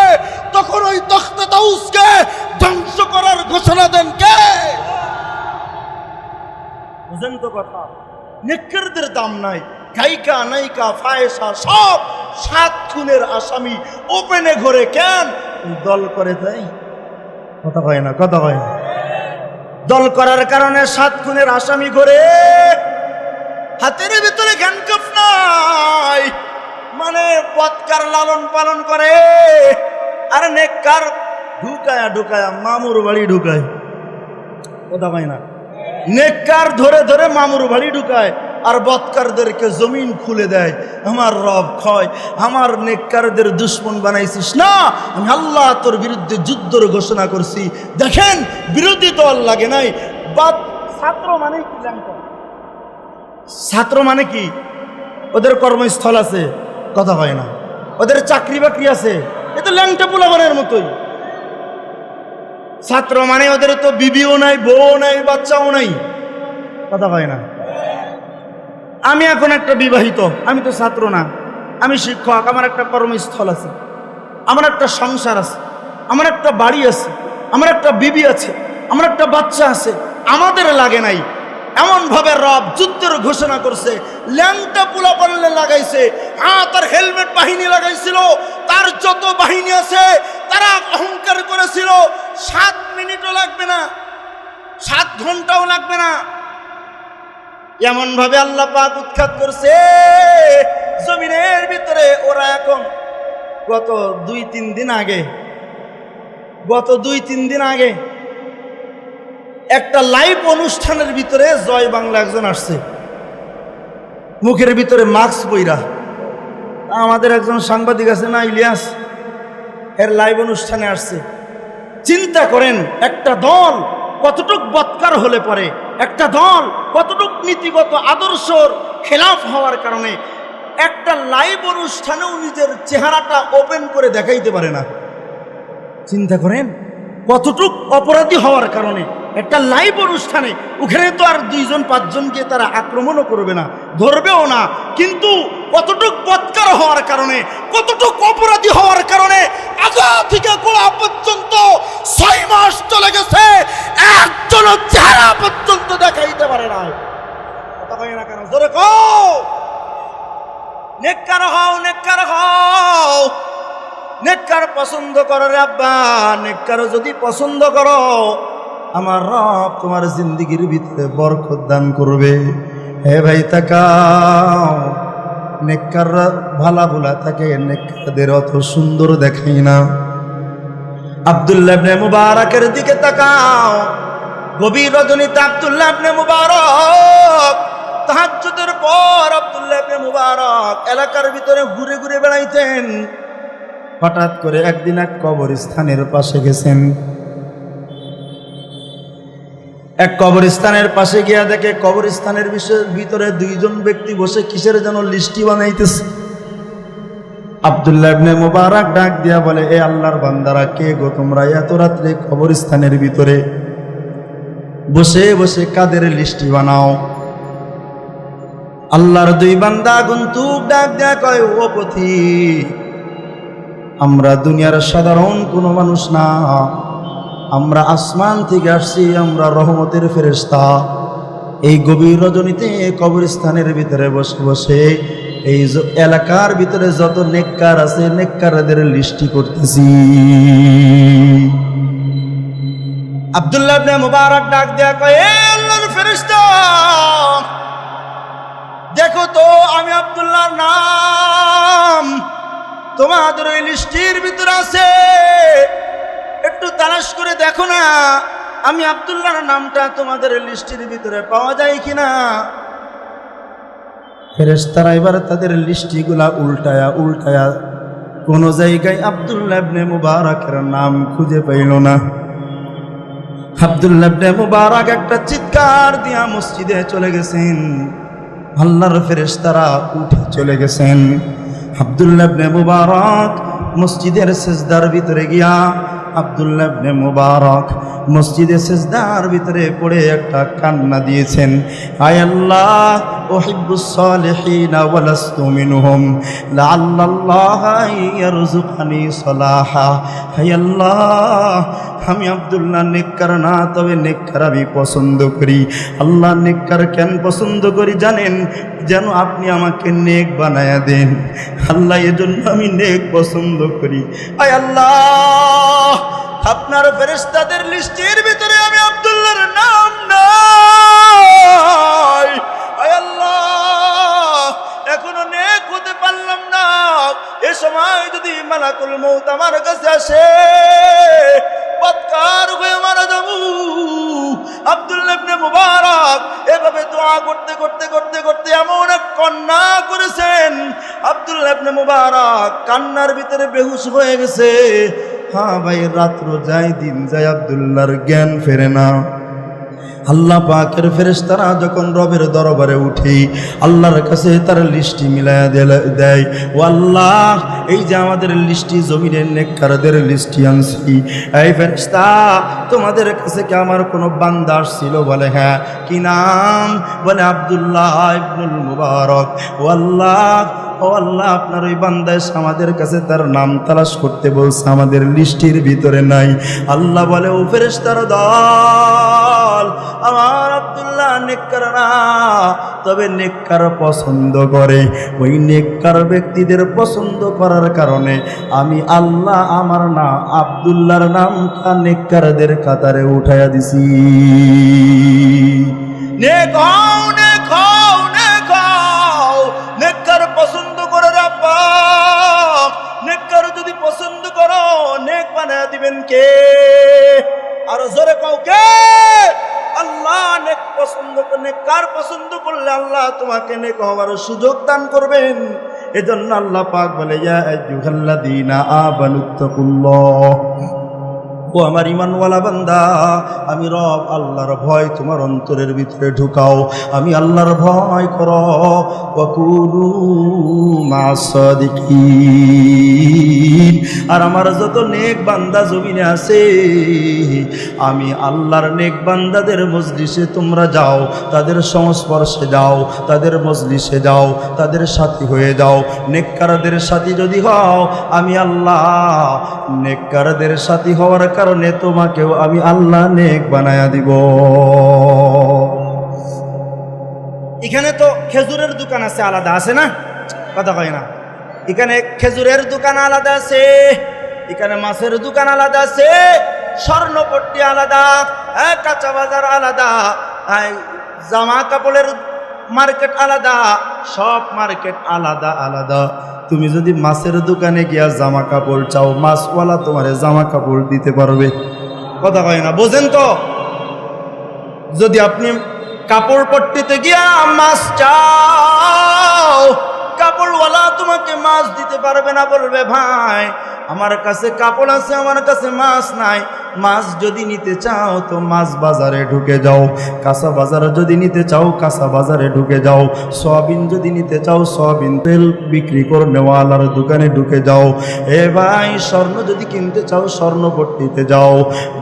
তখন ওই তখতে তাউসকে ধ্বংস করার ঘোষণা দেন কে? বুঝেন তো কথা? নেককারদের দাম নাই। গায়িকা, নায়িকা, ফায়েসা সব 7 খুনের আসামি ওপেনে ঘরে কেন? দল করে তাই। কথা হয় না? কথা হয় না? দল করার কারণে 7 খুনের আসামি ঘরে। হাতের ভিতরে হ্যান্ডকাফ নাই, মানে বৎকার লালন পালন করে, আর নেককার ঢুকায়া ঢুকায়া মামুর বাড়ি ঢুকায়। কথা পাই না, নেককার ধরে ধরে মামুর বাড়ি ঢুকায়, আর বৎকারদেরকে জমিন খুলে দেয়। আমার রব কয়, আমার নেককারদের দুশ্মন বানাইছিস না, আমি আল্লাহ তোর বিরুদ্ধে যুদ্ধের ঘোষণা করছি। দেখেন, বিরোধী দল লাগে নাই। ছাত্র মানে কি জানতো? ছাত্র মানে কি? ওদের কর্মস্থল আছে, কথা হয় না, ওদের চাকরি বাকরি আছে, এ তো ল্যাংটা পোলাপানের মতোই। ছাত্র মানে ওদের তো বিবিও নাই, বউ নাই, বাচ্চাও নাই, কথা হয় না। আমি এখন একটা বিবাহিত, আমি তো ছাত্র না, আমি শিক্ষক, আমার একটা কর্মস্থল আছে, আমার একটা সংসার আছে, আমার একটা বাড়ি আছে, আমার একটা বিবি আছে, আমার একটা বাচ্চা আছে। আমাদের লাগে নাই। এমন ভাবে রব যুদ্ধের ঘোষণা করছে, ল্যাংটা পোলা পাল্লে লাগাইছে। তার হেলমেট বাহিনী লাগাইছিল, তার যত বাহিনী আছে তারা অহংকার করেছিল। 7 মিনিটও লাগবে না, 7 ঘন্টাও লাগবে না, এমন ভাবে আল্লাহ পাক উৎখাত করছে জমিনের ভিতরে। ওরা এখন গত 2-3 দিন আগে একটা লাইভ অনুষ্ঠানের ভিতরে জয় বাংলা একজন আসছে, মুখের ভিতরে মাস্ক পইরা। আমাদের একজন সাংবাদিক আছে না, ইলিয়াস, এর লাইভ অনুষ্ঠানে আসছে। চিন্তা করেন, একটা দল কতটুক বৎকার হলে পরে, একটা দল কতটুক নীতিগত আদর্শর খেলাফ হওয়ার কারণে একটা লাইভ অনুষ্ঠানেও নিজের চেহারাটা ওপেন করে দেখাইতে পারে না। চিন্তা করেন কতটুক অপরাধী হওয়ার কারণে একটা লাইভ অনুষ্ঠানে, ওখানে তো আর 2-5 জনকে তারা আক্রমণও করবে না, ধরবেও না, কিন্তু কতটুক বৎকার হওয়ার কারণে, কতটুক অপরাধী হওয়ার কারণে আগা থেকে গোড়া পর্যন্ত 6 মাস চলে গেছে, একজনও চেহারা পর্যন্ত দেখাইতে পারে না। কথা কই না কেন? জোরে কও, নেককার হও, নেককার হও। নেককার পছন্দ করো রে আব্বা, নেককার যদি পছন্দ করো, আমার রব তোমার জিন্দেগির ভিতরে বরকত দান করবে। হে ভাই তাকাও, নেককাররা ভালা ভোলা থাকে, নেককারদের অত সুন্দর দেখাই না। আব্দুল্লাহ ইবনে মুবারকের দিকে তাকাও, গভীর রজনীতে আব্দুল্লাহ ইবনে মুবারক তাহাজ্জুদের পর আব্দুল্লাহ ইবনে মুবারক এলাকার ভিতরে ঘুরে ঘুরে বেড়াইতেন। হঠাৎ করে একদিন এক কবরস্থানের পাশে গেছেন। এক কবরস্থানের পাশে গিয়া দেখে কবরস্থানের ভিতরে 2 জন ব্যক্তি বসে কিসের যেন লিস্টি বানাইতেছে। আব্দুল্লাহ ইবনে মুবারক ডাক দিয়া বলে, এ আল্লাহর বান্দারা, কে গো তোমরা এত রাত্রে কবরস্থানের ভিতরে বসে বসে কাদের লিস্টি বানাও? আল্লাহর 2 বান্দা আগন্তুক ডাক দিয়া কয়, ও পথিক, আমরা দুনিয়ার সাধারণ কোনো মানুষ না, আমরা আসমান থেকে আসছি, আমরা রহমতের ফেরেশতা। এই গভীর রজনীতে কবরস্থানের ভিতরে বসে বসে এই এলাকার ভিতরে যত নেককার আছে, নেককারদের লিস্টি করতেছি। আব্দুল্লাহ ইবনে মুবারক ডাক দেয়া কয়, এ আল্লাহর ফেরেশতা, দেখো তো আমি আব্দুল্লাহর নাম তোমাদের ওই লিস্টির ভিতরে আছে, একটু তালাশ করে দেখো না আমি আব্দুল্লাহর নামটা তোমাদের লিস্টির ভিতরে পাওয়া যায় কিনা। ফেরেশতারা এবার তাদের লিস্টিগুলা উল্টায়া উল্টায়া কোন জায়গায় আব্দুল্লাহ ইবনে মুবারকের নাম খুঁজে পাইল না। আব্দুল্লাহ ইবনে মুবারক একটা চিৎকার দিয়া মসজিদে চলে গেছেন। আল্লাহর ফেরেশতারা উঠে চলে গেছেন। আব্দুল্লাহ ইবনে মুবারক মসজিদের সিজদার ভিতরে গিয়া আব্দুল্লাহ ইবনে মুবারক মসজিদে সিজদার ভিতরে পড়ে একটা কান্না দিয়েছেন, আয় আল্লাহ, উহিব্বুস সালিহিনা ওয়া লাস্তু মিনহুম লাআল্লাল্লাহা ইয়ারযুকানি সালাহা। আয় আল্লাহ, আমি আব্দুল্লাহ নেককার না, তবে নেককার আমি পছন্দ করি। আল্লাহ, নেককার কেন পছন্দ করি জানেন? যেন আপনি আমাকে নেক বানায়া দেন। আল্লাহ, এজন্য আমি নেক পছন্দ করি। আয় আল্লাহ, আপনার ফেরেশতাদের লিস্টের ভিতরে আমি আব্দুল্লাহর নাম নাই। আয় আল্লাহ, এখনো নেক হতে পারলাম না। মালাকুল মউত আমার কাছে আসে, বৎকার হয়ে মারা যাবো। আব্দুল্লাহ ইবনে মুবারক এভাবে দোয়া করতে করতে করতে করতে এমন এক কান্না করেছেন, আব্দুল্লাহ ইবনে মুবারক কান্নার ভিতরে বেহুশ হয়ে গেছে। হ্যাঁ ভাই, রাত্র যায় দিন যায়, আব্দুল্লাহর জ্ঞান ফেরে না। আল্লাহ পাকের ফেরেশতারা যখন রবের দরবারে উঠি আল্লাহর কাছে তার লিস্টি মিলায়া দেয়, ও আল্লাহ, এই যে আমাদের লিস্টি জমিনের নেককারদের লিস্টি আনছি, এই ফেরেশতা তোমাদের কাছে কি আমার কোনো বান্দা আসছিল? বলে হ্যাঁ। কি নাম? বলে আব্দুল্লাহ ইবনুল মুবারক। ও আল্লাহ, ও আল্লাহ, আপনার ওই বান্দা এসে আমাদের কাছে তার নাম তালাশ করতে বলছে, আমাদের লিস্টির ভিতরে নাই। আল্লাহ বলে, ও ফেরেশতার দল, আমার আব্দুল্লাহ নেককার না, তবে নেককার পছন্দ করে। ওই নেককার ব্যক্তিদের পছন্দ করার কারণে আমি আল্লাহ আমার না আব্দুল্লাহর নামটা নেককারদের কাতারে উঠাইয়া দিছি। নেক হও, নেক হও, নেক হও। নেককার পছন্দ করে রাব্বা, নেককার যদি পছন্দ করো নেক বানায়া দিবেন কে? আর জোরে কও কে? আল্লাহ। নেক পছন্দ, নেককার পছন্দ করলে আল্লাহ তোমাকে নেক হওয়ার সুযোগ দান করবেন। এজন্য আল্লাহ পাক বলে, ইয়া আইয়ুহাল্লাযীনা আমানুত্তাকুল্লাহ, ও আমার ইমানওয়ালা বান্দা, আমি রব আল্লাহর ভয় তোমার অন্তরের ভিতরে ঢুকাও, আমি আল্লাহর ভয় করো। ওয়াকুনু মা'আস সাদিকিন। আর আমার যত নেক বান্দা জমিনে আছে, আমি আল্লাহর নেক বান্দাদের মজলিসে তোমরা যাও, তাদের সংস্পর্শে যাও, তাদের মজলিসে যাও, তাদের সাথী হয়ে যাও। নেককারদের সাথী যদি হও, আমি আল্লাহ নেককারদের সাথী হওয়ার কারণে তোমাকেও আমি আল্লাহ নেক বানায়া দিব। এখানে তো খেজুরের দোকান আছে, আলাদা আছে না? কথা কয় না? এখানে খেজুরের দোকান আলাদা আছে, এখানে মাছের দোকান আলাদা আছে, স্বর্ণপট্টি আলাদা, কাঁচা বাজার আলাদা, জামা কাপড়ের মার্কেট আলাদা, সব মার্কেট আলাদা আলাদা। তুমি যদি মাছের দোকানে গিয়া জামা কাপড় চাও, মাছওয়ালা তোমারে জামা কাপড় দিতে পারবে। কথা কয় না? বোঝেন তো? যদি আপনি কাপড় পট্টিতে গিয়া মাছ চাও, কাপড়ওয়ালা তোমাকে মাছ দিতে পারবে না, বলবে ভাই আমার কাছে কাপড় আছে, আমার কাছে মাছ নাই। মাছ যদি নিতে চাও তো মাছ বাজারে ঢুকে যাও, কাঁচা বাজারে যদি নিতে চাও কাঁচা বাজারে ঢুকে যাও, সয়াবিন যদি নিতে চাও সয়াবিন তেল বিক্রি করে নেওয়ালার দোকানে ঢুকে যাও। এ ভাই, স্বর্ণ যদি কিনতে চাও স্বর্ণপট্টিতে যাও,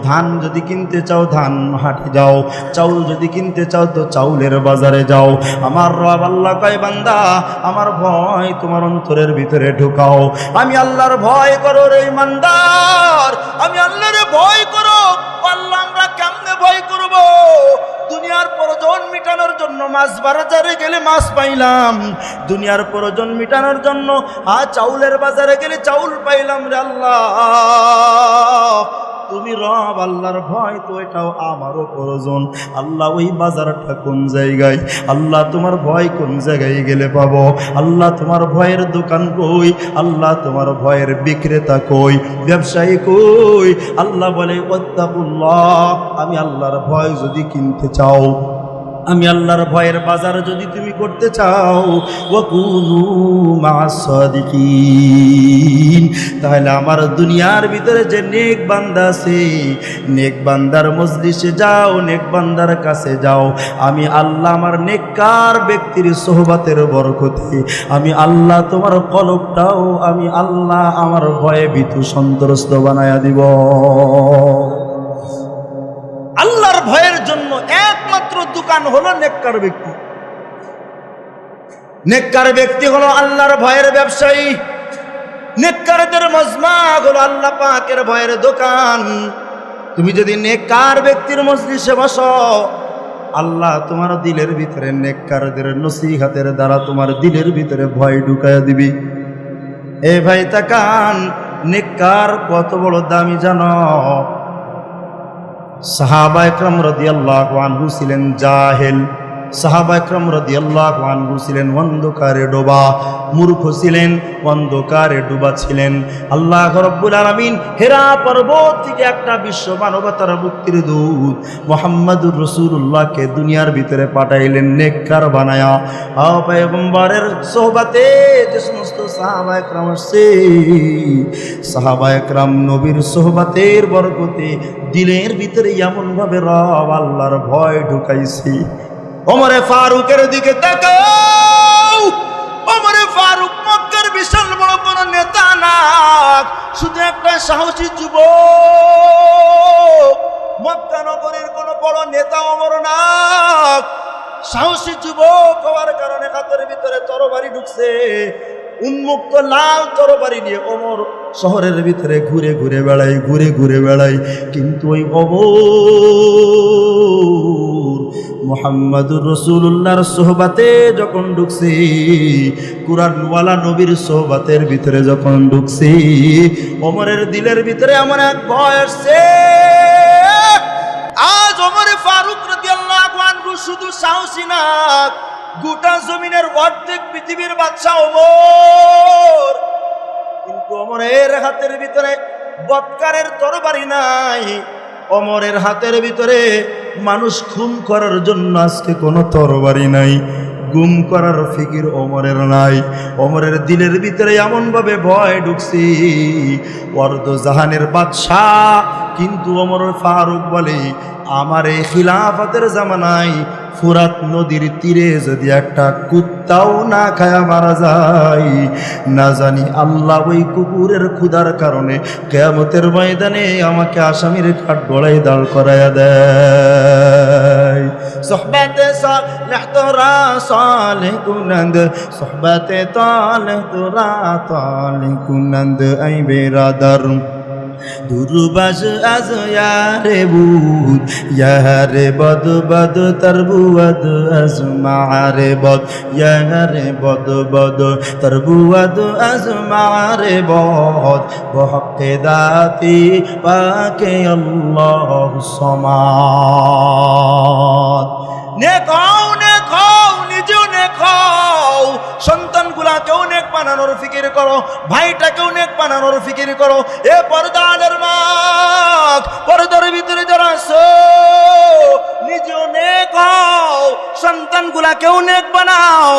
ধান যদি কিনতে চাও ধান হাটে যাও, চাউল যদি কিনতে চাও তো চাউলের বাজারে যাও। আমার রব আল্লাহ কয়, বান্দা আমার ভয় তোমার অন্তরের ভিতরে ঢুকাও, আমি আল্লাহর ভয় করো রে ইমানদার, আমি আল্লাহরে ভয় করো। আল্লাহ আমরা কেমনে ভয় করব? দুনিয়ার প্রয়োজন মিটানোর জন্য মাছ বাজারে গেলে মাছ পাইলাম, দুনিয়ার প্রয়োজন মিটানোর জন্য চাউলের বাজারে গেলে চাউল পাইলাম রে আল্লাহ। তুমি রব আল্লাহর ভয় তো এটাও আমারও প্রয়োজন। আল্লাহ ওই বাজারটা কোন জায়গায়? আল্লাহ তোমার ভয় কোন জায়গায় গেলে পাবো? আল্লাহ তোমার ভয়ের দোকান কই? আল্লাহ তোমার ভয়ের বিক্রেতা কই? ব্যবসায়ী কই? আল্লাহ বলে ওয়াত্তাকুল্লাহ, আমি আল্লাহর ভয় যদি কিনতে চাও, আমি আল্লাহর ভয়ের বাজার যদি তুমি করতে চাও, ওয়াকুনু মা'আস সাদিকিন, তাহলে আমার দুনিয়ার ভিতরে যে নেক বান্দা আছে, নেক বান্দার মজলিসে যাও, নেক বান্দার কাছে যাও। আমি আল্লাহ আমার নেককার ব্যক্তির সোহবতের বরকতে আমি আল্লাহ তোমার কলবটাও আমি আল্লাহ আমার ভয়ে ভীতু সন্ত্রস্ত বানায়া দিব। আল্লাহর ভয়ের জন্য একমাত্র দোকান হলো নেককার ব্যক্তি। নেককার ব্যক্তি হলো আল্লাহর ভয়ের ব্যবসায়ী। নেককারদের মজমা হলো আল্লাহ পাকের ভয়ের দোকান। তুমি যদি নেককার ব্যক্তির মজলিসে বসো, আল্লাহ তোমার দিলের ভিতরে নেককারদের নসিহতের দ্বারা তোমার দিলের ভিতরে ভয় ঢুকায়া দিবি। এ ভাই তাকান, নেককার কত বড় দামি জানো? সাহাবা একরাম রাদিয়াল্লাহু আনহু ছিলেন জাহেল, সাহাবা একরাম রাদিয়াল্লাহু আনহু ছিলেন অন্ধকারে ডোবা, মূর্খ ছিলেন, অন্ধকারে ডুবা ছিলেন। আল্লাহ রাব্বুল আলামিন হেরা পর্বত থেকে একটা বিশ্ব মানবতার মুক্তির দূত মুহাম্মদুর রাসূলুল্লাহকে দুনিয়ার ভিতরে পাঠাইলেন নেককার বানায়া। পয়গম্বরের সোহবতে যে সমস্ত সাহাবা একরাম আসছে, সাহাবা একরাম নবীর সোহবতের বরকতে দিলের ভিতরে এমন ভাবে রব আল্লাহর ভয় ঢুকাইছি। ওমরে ফারুকের দিকে তাকাও, ওমরে ফারুক মক্কার বিশাল বড় কোন নেতা না, শুধু একটা সাহসী যুবক। মক্কা নগরীর কোন বড় নেতা ওমর না, সাহসী যুবক হওয়ার কারণে হাতের ভিতরে তরবারি ঢুকছে। উন্মুক্ত লাল তরবারি নিয়ে ওমর শহরের ভিতরে ঘুরে ঘুরে বেড়াই, ঘুরে ঘুরে বেড়াই। কিন্তু ওই ওমর মুহাম্মদুর রাসূলুল্লাহর সোহবতে যখন ঢুকছি, কুরআনওয়ালা নবীর সোহবতের ভিতরে যখন ঢুকছি, ওমরের দিলের ভিতরে এমন এক ভয় আসছে। আজ ওমরে ফারুক রাদিয়াল্লাহু আনহু শুধু সাহসী না, গোটা জমিনের অর্ধেক পৃথিবীর বাদশা ওমর। কিন্তু ওমরের হাতের ভিতরে বৎকারের তরবারি নাই, ওমরের হাতের ভিতরে মানুষ খুন করার জন্য আজকে কোনো তরবারি নাই, গুম করার ফিকির ওমরের নাই। ওমরের দিলের ভিতরে এমন ভাবে ভয় ঢুকছি, অর্ধ জাহানের বাদশাহ। কিন্তু ওমর ফারুক বলে, আমার এই খিলাফতের জামানায় ফুরাত নদীর তীরে যদি একটা কুত্তাও না খায়া মারা যায়, না জানি আল্লাহ ওই কুকুরের ক্ষুধার কারণে কিয়ামতের ময়দানে আমাকে আসামির কাঠ গড়াই দাঁড় করাইয়া দেয়। সোহবতে সালেহ তোরা সালেহ কুনন্দ, সোহবতে তালেহ তোরা তালেহ কুনন্দ। আই বেরাদার দুরবাজ আজ ইয়ারে বুদ, ইয়ারে বদ বদ তরবুয়াদ আজ মারে বদ, ইয়ারে বদ বদ তরবুয়াদ আজ মারে বদ। বহকে দাতি পাকে আল্লাহ সমাদ। নেক হও, নেক হও, নিজেও নেক হও, সন্তানগুলাকেও নেক বানানোর ফিকির করো, ভাইটাকেও নেক বানানোর ফিকির করো। এ পর্দার মা, পর্দার ভিতরে যারা আছো, নিজেও নেক হও, সন্তানগুলাকেও নেক বানাও,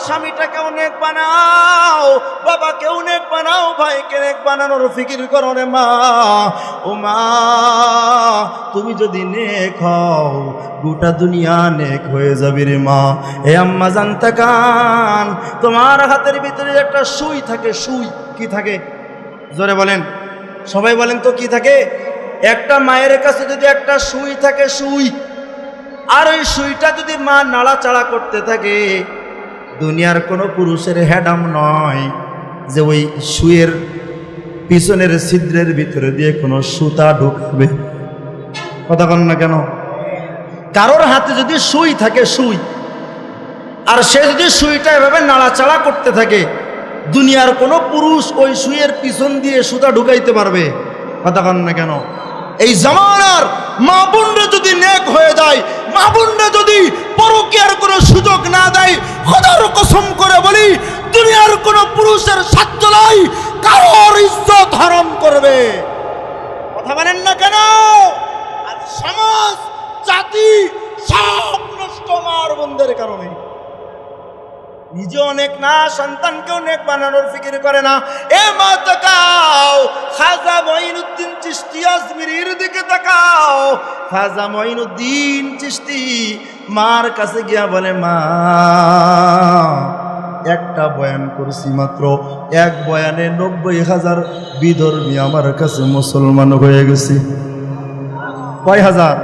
স্বামীটাকেও নেক বানাও, বাবাকেও নেক বানাও, ভাইকে নেক বানানোর ফিকির করো রে মা। ও মা, তুমি যদি নেক হও, গোটা দুনিয়া নেক হয়ে যাবে রে মা। হে আম্মা জান তাকান, তোমার হাতের ভিতরে একটা সুই থাকে। সুই কি থাকে জোরে বলেন, সবাই বলেন তো কি থাকে? একটা মায়ের কাছে যদি একটা সুই থাকে, সুই, আর ওই সুইটা যদি মা নাড়াচাড়া করতে থাকে, দুনিয়ার কোনো পুরুষের হ্যাডাম নয় যে ওই সুইয়ের পিছনের ছিদ্রের ভিতরে দিয়ে কোনো সুতা ঢুকাবে। কথা বল না কেন? কারোর হাতে যদি সুই থাকে, সুই, আর সে যদি সুইটা এভাবে নাড়াচাড়া করতে থাকে, দুনিয়ার কোনো পুরুষ ওই সুইয়ের পিছন দিয়ে সুতা ঢুকাইতে পারবে? কথা বল না কেন? এই জামানার মা বোনরা যদি নেক হয়ে যায়, মা বোনরা যদি পরকীয়ার কোনো সুযোগ না দেয়, খোদার কসম করে বলি, দুনিয়ার কোনো পুরুষের সাধ্য নাই কারোর ইজ্জত হারাম করবে। কথা বলেন না কেন? আর সমাজ, জাতি সব নষ্ট মার বোনদের কারণে। নিজে অনেক না, সন্তানকে অনেক বানানোর ফিকির করে না। এ মা তাকাও, খাজা মঈনুদ্দিন চিশতি আজমিরির দিকে তাকাও। খাজা মঈনুদ্দিন চিশতি মার কাছে গিয়া বলে, মা, একটা বয়ান করছি মাত্র, এক বয়ানে 90,000 বিধর্মী আমার কাছে মুসলমান হয়ে গেছে। কয় হাজার?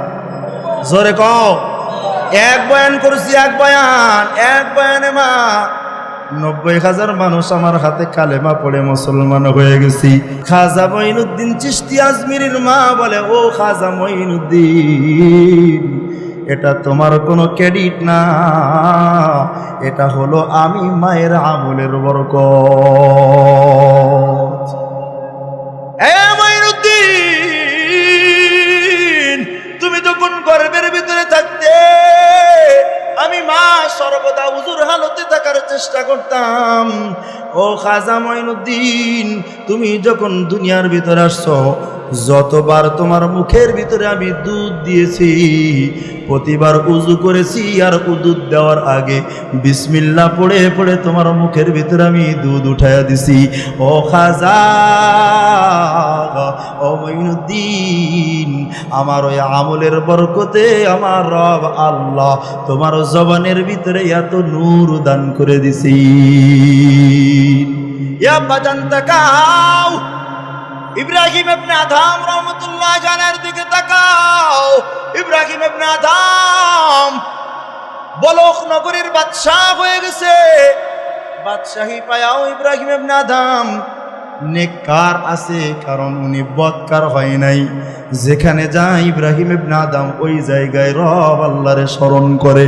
জোরে কও। এক বয়ান করেছি, এক বয়ানে মা 90,000 মানুষ আমার হাতে কালেমা পড়ে মুসলমান হয়ে গেছি। খাজা মঈনুদ্দিন চিশতি আজমিরির মা বলে, ও খাজা মঈনুদ্দিন, এটা তোমার কোনো ক্রেডিট না, এটা হলো আমি মায়ের আমলের বরকত। এ মঈনুদ্দিন, তুমি যখন গর্ভের ভিতরে থাকতে আমি চেষ্টা করতাম, ও খাজা মঈনুদ্দিন, তুমি যখন দুনিয়ার ভিতরে আসছো, যতবার তোমার মুখের ভিতরে আমি দুধ দিয়েছি, প্রতিবার উজু করেছি, আর উজু দেওয়ার আগে বিসমিল্লাহ পড়ে পড়ে তোমার মুখের ভিতরে আমি দুধ উঠাইয়া দিছি। ও খাজা, ও মঈনুদ্দিন, আমার ওই আমলের বরকতে আমার রব আল্লাহ তোমার জবানের ভিতরে এত নূর দান করে দিছি। ইয়া বাজান তাকাও, ইব্রাহিম ইবনে আদম রহমতুল্লাহ জানের দিকে তাকাও। ইব্রাহিম ইবনে আদম বলখ নগরীর বাদশাহ হয়ে গেছে। বাদশাহী পায়াও ইব্রাহিম ইবনে আদম নেককার আছে, কারণ উনি বদকার হয় নাই। যেখানে যায় ইব্রাহিম ইবনে আদম ওই জায়গায় রব আল্লাহরে স্মরণ করে।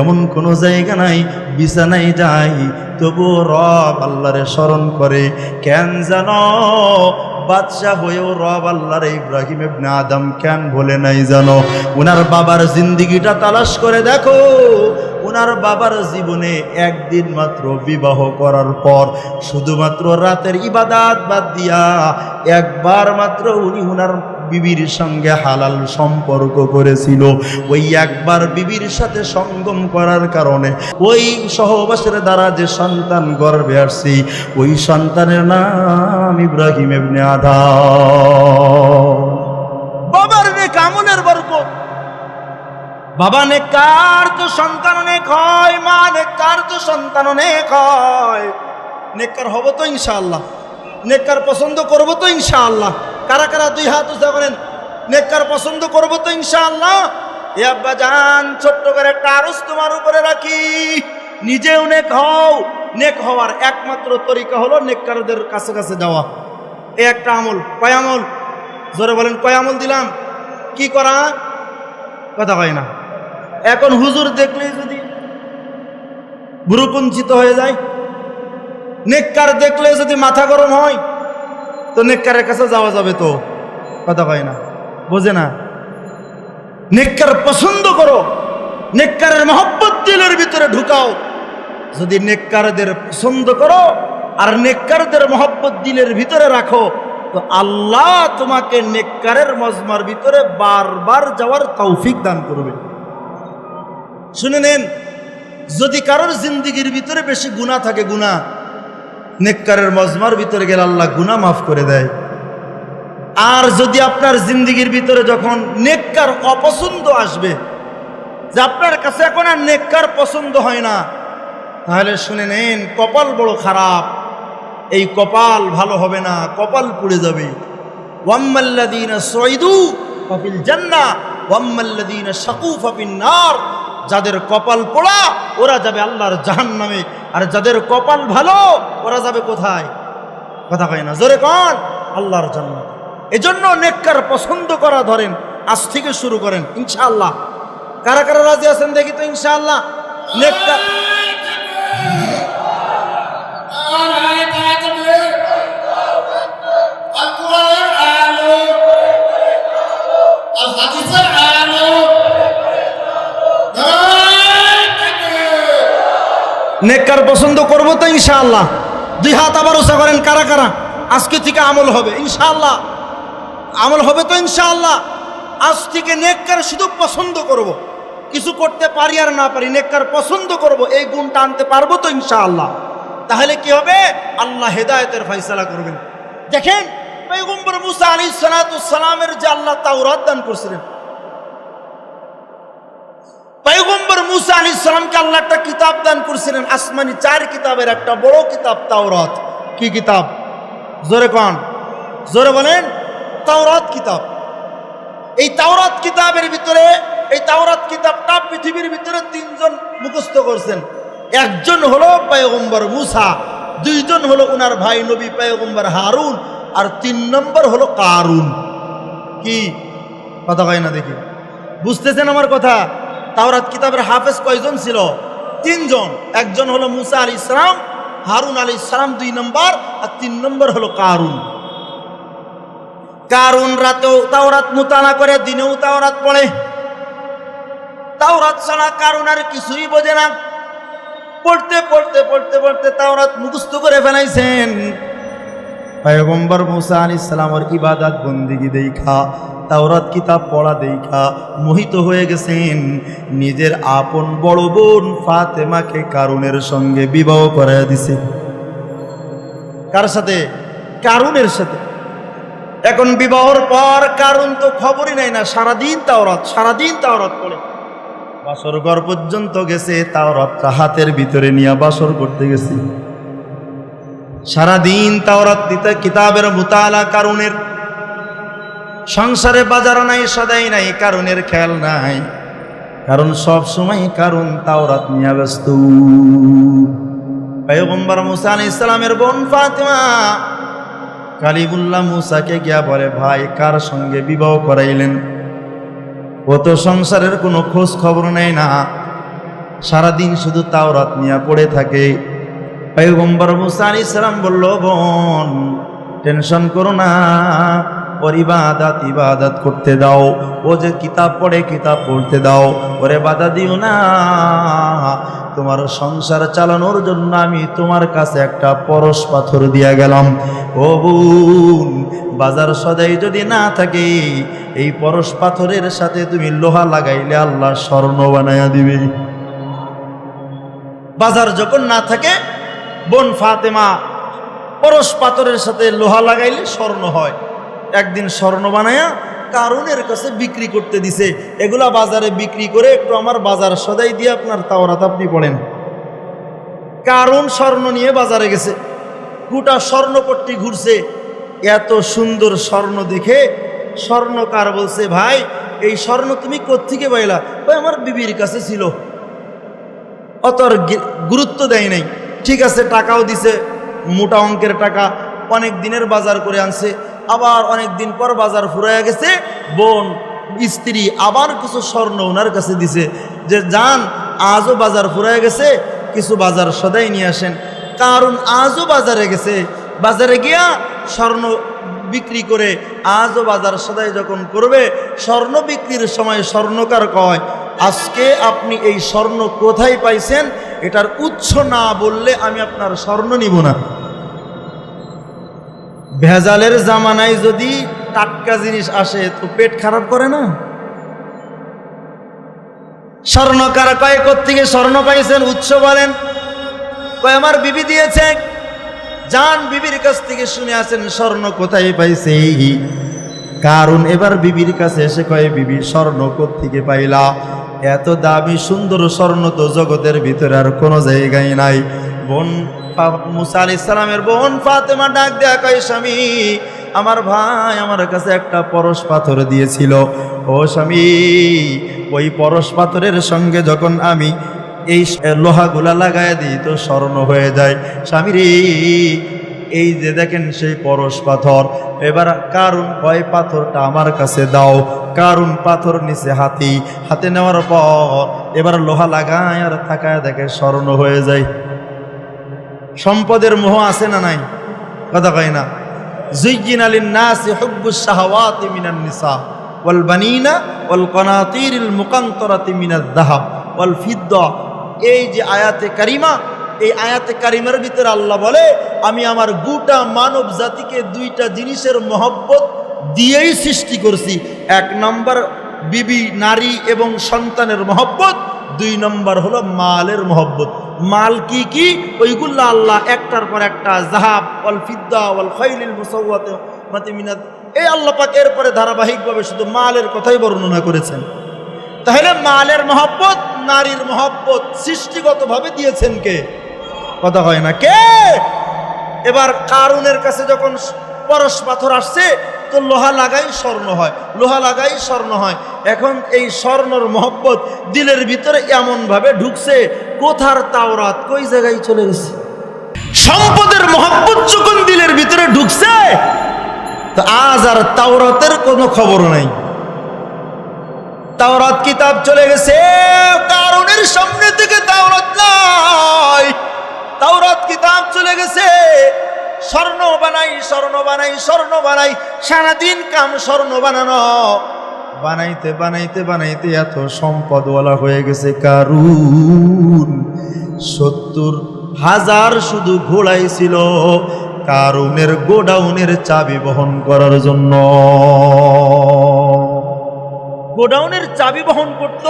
এমন কোনো জায়গা নাই বিছানায় যায় তবু রব আল্লাহরে স্মরণ করে। কেন জানো? বাদশাহ হয়েও রব আল্লাহরে ইব্রাহিম ইবনে আদম কেন বলে নাই জানো? উনার বাবার জিন্দিগিটা তালাশ করে দেখো। উনার বাবার জীবনে একদিন মাত্র বিবাহ করার পর শুধুমাত্র রাতের ইবাদত বাদ দিয়া একবার মাত্র উনি উনার বিবির সঙ্গে হালাল সম্পর্ক করেছিল। ওই একবার বিবির সাথে সঙ্গম করার কারণে ওই সহবাসের দ্বারা যে সন্তান গর্ভে আসছে, ওই সন্তানের নাম ইব্রাহিম ইবনে আদম। বাবার নেক আমলের বরকত। বাবা নেককার তো সন্তান অনেক হয়, মা নেককার তো সন্তান অনেক হয়। নেককার হব তো ইনশাআল্লাহ, নেককার পছন্দ করবো তো ইনশাআল্লাহ। কারা কারা দুই হাত উঁচা করেন, নেককার পছন্দ করবো তো ইনশাআল্লাহ। এ আব্বা জান, ছোট্ট করে একটা আরজ তোমার উপরে রাখি, নিজেও নেক হও। নেক হওয়ার একমাত্র তরিকা হলো নেককারদের কাছে কাছে যাওয়া। এ একটা আমল। কয় আমল? জোরে বলেন, কয় আমল দিলাম? কি করা? কথা হয় না। এখন হুজুর দেখলেই যদি ভ্রুকুঞ্চিত হয়ে যায়, নেককার দেখলে যদি মাথা গরম হয়, তো নেককারের কাছে যাওয়া যাবে তো? কথা হয় না, বোঝে না। নেককার পছন্দ করো, নেককারের মহব্বত দিলের ভিতরে ঢুকাও। যদি নেককারদের পছন্দ করো আর নেককারদের মহব্বত দিলের ভিতরে রাখো, তো আল্লাহ তোমাকে নেককারের মজমার ভিতরে বারবার যাওয়ার তৌফিক দান করবে। শুনে নেন, যদি কারোর জিন্দিগির ভিতরে বেশি গুনাহ থাকে, গুনাহ, নেককারের মজমার ভিতরে গেলে আল্লাহ গুনাহ মাফ করে দেয়। আর যদি আপনার জিন্দিগির ভিতরে যখন নেককার অপছন্দ আসবে, যে আপনার কাছে এখন আর নেককার পছন্দ হয় না, তাহলে শুনে নেন, কপাল বড় খারাপ। এই কপাল ভালো হবে না, কপাল পুড়ে যাবে। ওয়াম্মাল্লাযীনা সুইদু ফাফিল জান্নাহ ওয়াম্মাল্লাযীনা শাকু ফাফিন নার। যাদের কপাল পোড়া ওরা যাবে আল্লাহর জাহান্নামে, আর যাদের কপাল ভালো ওরা যাবে কোথায়? কথা কয় না, জোরে কোন? আল্লাহর জান্নাত। এজন্য নেককার পছন্দ করা ধরেন, আজ থেকে শুরু করেন ইনশাআল্লাহ। কারা কারা রাজি আছেন দেখি তো ইনশাআল্লাহ? নেককার নেককার পছন্দ করবো তো ইনশাআল্লাহ। দুই হাত আবার উঁচা করেন। কারা কারা আজকে থেকে আমল হবে ইনশাআল্লাহ? আমল হবে তো ইনশাআল্লাহ? আজ থেকে নেককার শুধু পছন্দ করব, কিছু করতে পারি আর না পারি, নেককার পছন্দ করব, এই গুণটা আনতে পারবো তো ইনশাআল্লাহ? তাহলে কি হবে? আল্লাহ হেদায়েতের ফয়সালা করবেন। দেখেন, পয়গম্বর মুসা আলাইহিস সালাতু সালামের যে আল্লাহ তাওরাত দান করেছিলেন, পয়গম্বর মুসা আলাইহিস সালামকে আল্লাহ একটা কিতাব দান করেছিলেন, আসমানি 4 কিতাবের একটা বড় কিতাব তাওরাত। কি কিতাব? জোরে কোন, জোরে বলেন। তাওরাত কিতাব। এই তাওরাত কিতাবের ভিতরে, এই তাওরাত কিতাবটা পৃথিবীর ভিতরে 3 জন মুখস্থ করছেন। একজন হলো পয়গম্বর মুসা, 2 জন হলো উনার ভাই নবী পয়গম্বর হারুন, আর 3 নম্বর হলো কারুন। কি কথা কয় না দেখি? বুঝতেছেন আমার কথা? তাওরাত কিতাবের হাফেজ কয়জন ছিল? 3 জন। একজন হলো মুসা আলাইহিস সালাম, হারুন আলাইহিস সালাম 2 নম্বর, আর 3 নম্বর হলো কারুন। কারুন রাতেও তাওরাত মুতালা করে, দিনেও তাওরাত পড়ে। তাওরাত ছাড়া কারুন আর কিছুই বোঝে না। পড়তে পড়তে পড়তে পড়তে তাওরাত মুখস্থ করে ফেলাইছেন। পয়গম্বর মুসা আলাইহিস সালামের ইবাদত বন্দেগী দেখা, তাওরাত কিতাব পড়া দেখা মোহিত হয়ে গেছেন। নিজের আপন বড় বোন ফাতেমাকে কারুনের সঙ্গে বিবাহ করায় দিছে। কার সাথে? কারুনের সাথে। এখন বিবাহর পর কারুন তো খবরই নাই না, সারাদিন তাওরাত পড়ে। বাসর ঘর পর্যন্ত গেছে, তাওরাতটা হাতের ভিতরে নিয়ে বাসর করতে গেছে। সারাদিন তাওরাত দিতে কিতাবের মুতালা কারুনের। সংসারে বাজার নাই, সদাই নাই, কারুনের খেয়াল নাই, কারণ সব সময় কারুন তাওরাত নিয়ে ব্যস্ত। পয়গম্বর মুসা আলাইহিস সালামের বোন ফাতেমা কালিমুল্লাহ মুসাকে গিয়া বলে, ভাই কার সঙ্গে বিবাহ করাইলেন? ও তো সংসারের কোনো খোঁজ খবর নেয় না, সারাদিন শুধু তাওরাত নিয়ে পড়ে থাকে। পয়গম্বর মুসা আলাইহিস সালাম বলল, বোন টেনশন করো না, ওর ইবাদত করতে দাও। ও যে কিতাব পড়ে, কিতাব পড়তে দাও, ওরে বাধা দিও না। তোমার সংসার চালানোর জন্য আমি তোমার কাছে একটা পরশ পাথর দিয়া গেলাম। ও বোন, বাজার সদাই যদি না থাকে, এই পরশ পাথরের সাথে তুমি লোহা লাগাইলে আল্লাহ স্বর্ণ বানায়া দিবে। বাজার যখন না থাকে, বোন ফাতেমা পরশ পাথরের সাথে লোহা লাগাইলে স্বর্ণ হয়। একদিন স্বর্ণ বানায়া কারুনের কাছে বিক্রি করতে দিছে। এগুলা বাজারে বিক্রি করে একটু আমার বাজার সদাই দিয়ে আপনার তাওরাত আপনি পড়েন। কারুন স্বর্ণ নিয়ে বাজারে গেছে, গোটা স্বর্ণপট্টি ঘুরছে। এত সুন্দর স্বর্ণ দেখে স্বর্ণকার বলছে, ভাই এই স্বর্ণ তুমি কোত্থেকে পাইলা? ভাই আমার বিবির কাছে ছিল, অত গুরুত্ব দেয় নাই। ঠিক আছে, টাকাও দিছে, মোটা অঙ্কের টাকা, অনেক দিনের বাজার করে আনছে। আবার অনেক দিন পর বাজার ফুরাইয়া গেছে, বোন স্ত্রী আবার কিছু স্বর্ণ ওনার কাছে দিছে যে যান, আজও বাজার ফুরাইয়া গেছে, কিছু বাজার সদাই নিয়ে আসেন। কারণ আজও বাজারে গেছে, বাজারে গিয়া স্বর্ণ বিক্রি করে আজও বাজার সদাই যখন করবে, স্বর্ণ বিক্রির সময় স্বর্ণকার কয়, আজকে আপনি এই স্বর্ণ কোথায় পাইছেন, এটার উৎস না বললে আমি আপনার স্বর্ণ নিব না। ভেজালের জামানায় যদি টাটকা জিনিস আসে তো পেট খারাপ করে না? স্বর্ণকার কয়, কোত্থেকে স্বর্ণ পাইছেন, উৎস বলেন। কয় আমার বিবি দিয়েছে। যান বিবির কাছ থেকে শুনে আসেন স্বর্ণ কোথায় পাইছে। কারণ এবার বিবির কাছে এসে কয়, বিবি স্বর্ণ কোত্থেকে পাইলা? এত দামি সুন্দর স্বর্ণ তো জগতের ভিতরে আর কোনো জায়গায় নাই। বোন মুসা আলাইহিস সালামের বোন ফাতেমা ডাক দেয়া কয়, স্বামী আমার ভাই আমার কাছে একটা পরশ পাথর দিয়েছিল। ও স্বামী, ওই পরশ পাথরের সঙ্গে যখন আমি এই লোহাগুলা লাগাই দিই তো স্বর্ণ হয়ে যায়। স্বামী রে, এই যে দেখেন সেই পরশ পাথর। এবার কারুন কয়, পাথরটা আমার কাছে দাও। কারুন পাথর নিচে হাতে নেওয়ার পর এবার লোহা লাগায় আর থাকায় দেখে স্বর্ণ হয়ে যায়। সম্পদের মোহ আছে না নাই? কথা কয় না? যুজ্জিনা লিন-নাসি হুব্বুশ শাহাওয়াতি মিনান নিসা ওয়াল বানিনা ওয়াল কানাতিরিল মুকান্তরাতি মিনাজ-যাহাব ওয়াল ফিদ্দা। এই যে আয়াতে কারিমা, এই আয়াতে কারিমার ভিতরে আল্লাহ বলে, আমি আমার গোটা মানব জাতিকে দুইটা জিনিসের মহব্বত দিয়েই সৃষ্টি করছি। এক নম্বর বিবি নারী এবং সন্তানের মহব্বত, দুই নম্বর হলো মালের মহব্বত। মাল কি কি? ওইগুলো আল্লাহ একটার পর একটা, যাহাব ওয়াল ফিদ্দা ওয়াল খাইলিল মুসাওয়াতি মিনাত, এই আল্লাহ পাক এরপরে ধারাবাহিকভাবে শুধু মালের কথাই বর্ণনা করেছেন। তাহলে মালের মহব্বত, নারীর মহব্বত সৃষ্টিগতভাবে দিয়েছেন কে? কথা হয় না, কে? এবার কারুনের কাছে যখন পরশ পাথর আসছে তো লোহা লাগাই স্বর্ণ হয়, লোহা লাগাই স্বর্ণ হয়। এখন এই স্বর্ণর মহব্বত দিলের ভিতরে এমন ভাবে ঢুকছে, কোথার তাওরাত কই জায়গায় চলে গেছে। সম্পদের মহব্বত যখন দিলের ভিতরে ঢুকছে তো আজ আর তাওরাতের কোনো খবর নাই। তাওরাত কিতাব চলে গেছে, কারুনের সামনে থেকে তাওরাত নাই, তাওরাত কিতাব চলে গেছে। স্বর্ণ বানাই, স্বর্ণ বানাই, স্বর্ণ বানাই, সারাদিন কাম স্বর্ণ বানানো। বানাইতে বানাইতে বানাইতে এত সম্পদওয়ালা হয়ে গেছে কারুন। 70,000 শুধু ঘোড়াই ছিল কারুনের গোডাউনের চাবি বহন করার জন্য। গোডাউনের চাবি বহন করত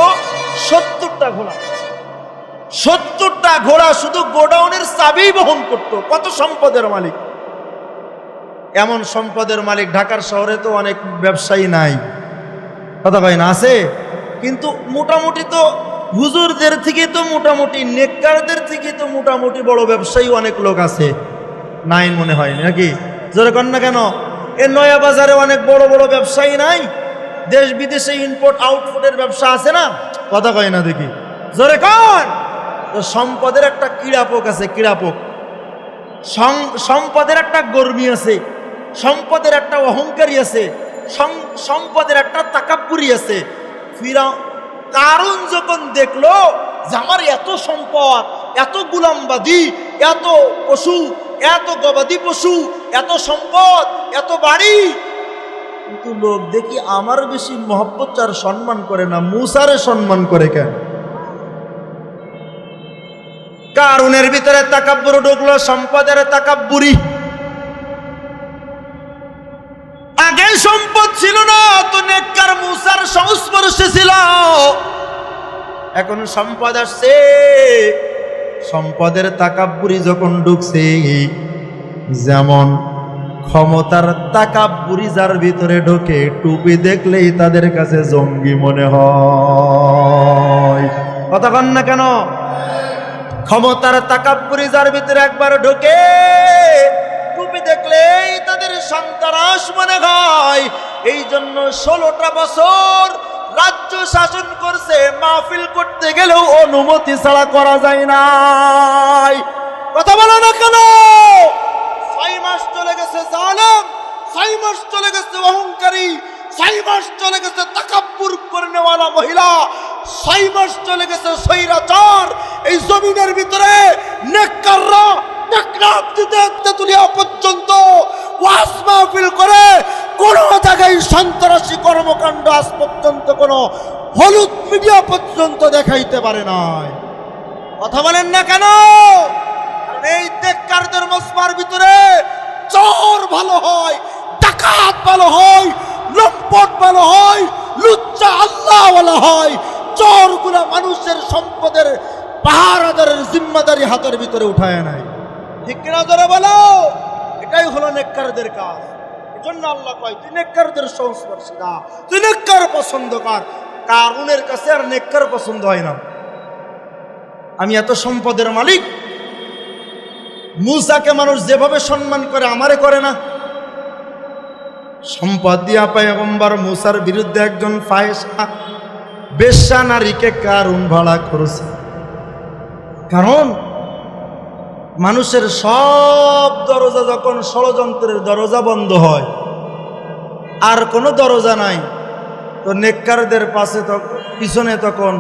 70টা ঘোড়া। 70টা ঘোড়া শুধু গোডাউনের চাবি বহন করত। কত সম্পদের মালিক! এমন সম্পদের মালিক ঢাকার শহরে তো অনেক ব্যবসায়ী নাই, কথা ভাই না, আছে? কিন্তু মোটামুটি তো হুজুরদের থেকে তো মোটামুটি নেককারদের থেকে তো মোটামুটি বড় ব্যবসায়ী অনেক লোক আছে, নাই মনে হয় নাকি? জোরে কন না কেন? এ নয়া বাজারে অনেক বড় বড় ব্যবসায়ী নাই? দেশ বিদেশে ইম্পোর্ট আউটপুটের ব্যবসা আছে না? কথা কয় না দেখি, জোরে কন। তো সম্পদের একটা ক্রীড়াপোক আছে, ক্রীড়াপোক। সম্পদের একটা গর্মী আছে, সম্পদের একটা অহংকারী আছে, সম্পদের একটা তাকাব্বুরি আছে। কারণ যখন দেখলো যে আমার এত সম্পদ, এত গুলামবাদী, এত পশু, এত গবাদি পশু, এত সম্পদ, এত বাড়ি, কিন্তু লোক দেখি আমার বেশি মহব্বত আর সম্মান করে না, মুসারে সম্মান করে কেন? কারুনের ভিতরে তাকাব্বুর ঢুকলো, সম্পদের তাকাব্বুরি। আগে সম্পদ ছিল না তো নেককার মুসার সংস্পর্শে ছিল, এখন সম্পদ আসছে, সম্পদের তাকাব্বুরি যখন ঢুকছে, যেমন ক্ষমতার তাকাব্বুরি যার ভিতরে ঢোকে, টুপি দেখলেই তাদের কাছে জঙ্গি মনে হয়। কথা কন না কেন? ক্ষমতার তাকাব্বুরি যার ভিতরে একবার ঢোকে, টুপি দেখলেই তাদের সন্ত্রাস মনে হয়। এই জন্য 16টা বছর রাজ্য শাসন করছে, মাহফিল করতে গেলেও অনুমতি ছাড়া করা যায় নাই। কথা বলো না কেন? 6 মাস চলে গেছে জালেম, 6 মাস চলে গেছে অহংকারী, 6 মাস চলে গেছে তাকাব্বুর করনেওয়ালা মহিলা, 6 মাস চলে গেছে স্বৈরাচার। এই জমিনের ভিতরে নেককাররা টেকনাফ দিতে তেতুলিয়া পর্যন্ত ওয়াজ মাহফিল করে কোন জায়গায় সন্ত্রাসী কর্মকাণ্ড আজ পর্যন্ত কোন হলুদ মিডিয়া পর্যন্ত দেখাইতে পারে নাই। কথা বলেন না কেন? এই নেককারদের মজমার ভিতরে চোর ভালো হয়, ডাকাত ভালো হয়, লম্পট ভালো হয়, লুচ্চা আল্লাহওয়ালা হয়। চোরগুলা মানুষের সম্পদের পাহারাদারের জিম্মাদারি হাতের ভিতরে উঠায় নাই। ঠিক কিনা ধরে বলো? এটাই হলো নেককারদের কাজ। এজন্য আল্লাহ কয় তুই নেককারদের সংস্পর্শে না, তুই নেককার পছন্দ কর। কারুনের কাছে আর নেককার পছন্দ হয় না। আমি এত সম্পদের মালিক, মুসাকে মানুষ যেভাবে সম্মান করে আমারে করে না। সম্পদ দিয়া পয়গম্বর মুসার বিরুদ্ধে একজন ফাহিশা বেশ্যা নারীকে কারুন ভাড়া করেছে। কারণ মানুষের সব দরজা যখন ষড়যন্ত্রের দরজা বন্ধ হয়, আর কোনো দরজা নাই, তো নেককারদের পাশে পিছনে তখন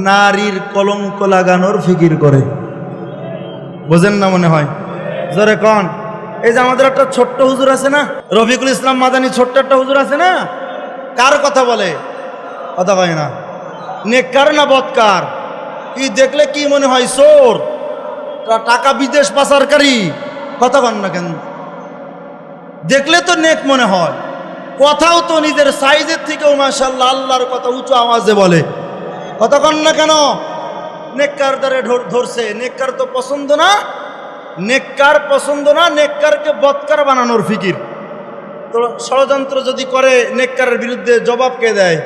নারীর কলঙ্ক লাগানোর ফিকির করে। বোঝেন না মনে হয়? জোরে কন। এই যে আমাদের একটা ছোট্ট হুজুর আছে না, রফিকুল ইসলাম মাদানী, ছোট্ট একটা হুজুর আছে না, কার কথা বলে? কথা হয় না। নেককার না বদকার? কি দেখলে কি মনে হয়? চোর, টাকা বিদেশ পাচারকারী। কথা কন না কেন? দেখলে তো নেক মনে হয়, কথাও তো নিজের সাইজের থেকেও মাশাআল্লাহ আল্লাহর কথা উঁচু আওয়াজে বলে। কথা কন না কেন? নেককার দ্বারে ধরছে। নেককার তো পছন্দ না, নেককার পছন্দ না, নেককারকে বদকার বানানোর ফিকির। তো ষড়যন্ত্র যদি করে নেককারের বিরুদ্ধে জবাব কে দেয়?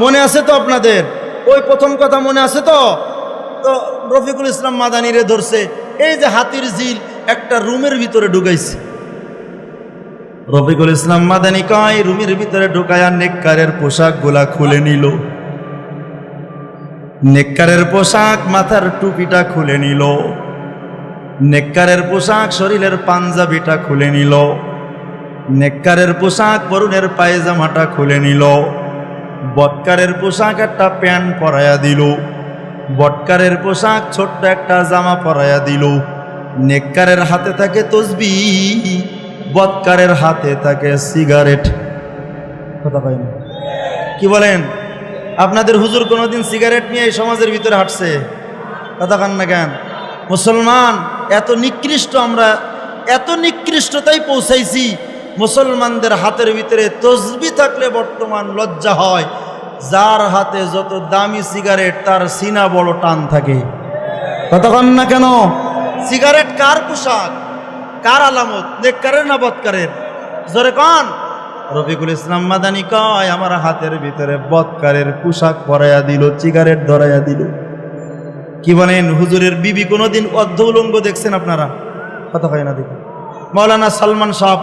মনে আছে তো আপনাদের? ওই প্রথম কথা মনে আছে তো? তো রফিকুল ইসলাম মাদানীরে ধরছে, এই যে হাতির ঝিল একটা রুমের ভিতরে ঢুকাইছে। রফিকুল ইসলাম মাদানী কয় রুমের ভিতরে ঢুকায়া নেককারের পোশাক গুলা খুলে নিল। নেককারের পোশাক, মাথার টুপিটা খুলে নিল, নেককারের পোশাক শরীরের পাঞ্জাবিটা খুলে নিল, নেককারের পোশাক পরনের পায়জামাটা খুলে নিল, বটকারের পোশাক একটা প্যান্ট পরাইয়া দিল, বটকারের পোশাক ছোট্ট একটা জামা পরাইয়া দিল। নেককারের হাতে থাকে তসবিহ, বদকারের হাতে থাকে সিগারেট। কথা পাই না? কি বলেন? আপনাদের হুজুর কোনোদিন সিগারেট নিয়ে এই সমাজের ভিতরে হাঁটছে? কথা কান না কেন? মুসলমান এত নিকৃষ্ট, আমরা এত নিকৃষ্টতাই পৌঁছাইছি, মুসলমানদের হাতের ভিতরে তসবি থাকলে বর্তমান লজ্জা হয়। যার হাতে যত দামি সিগারেট তার সিনা বড় টান থাকে। কথা কান না কেন? সিগারেট কার পোশাক, কার আলামত? নেককারের না বদকারের? জোরে কান। রফিকুল ইসলাম মাদানী কয় আমার হাতের ভিতরে বদকারের পোশাক পরাইয়া দিল, সিগারেট ধরাইয়া দিল। কি বলেন? হুজুরের বিবি কোনোদিন অর্ধ উলঙ্গ দেখছেন আপনারা? কথা হয় না দেখুন। মৌলানা সালমান সাহেব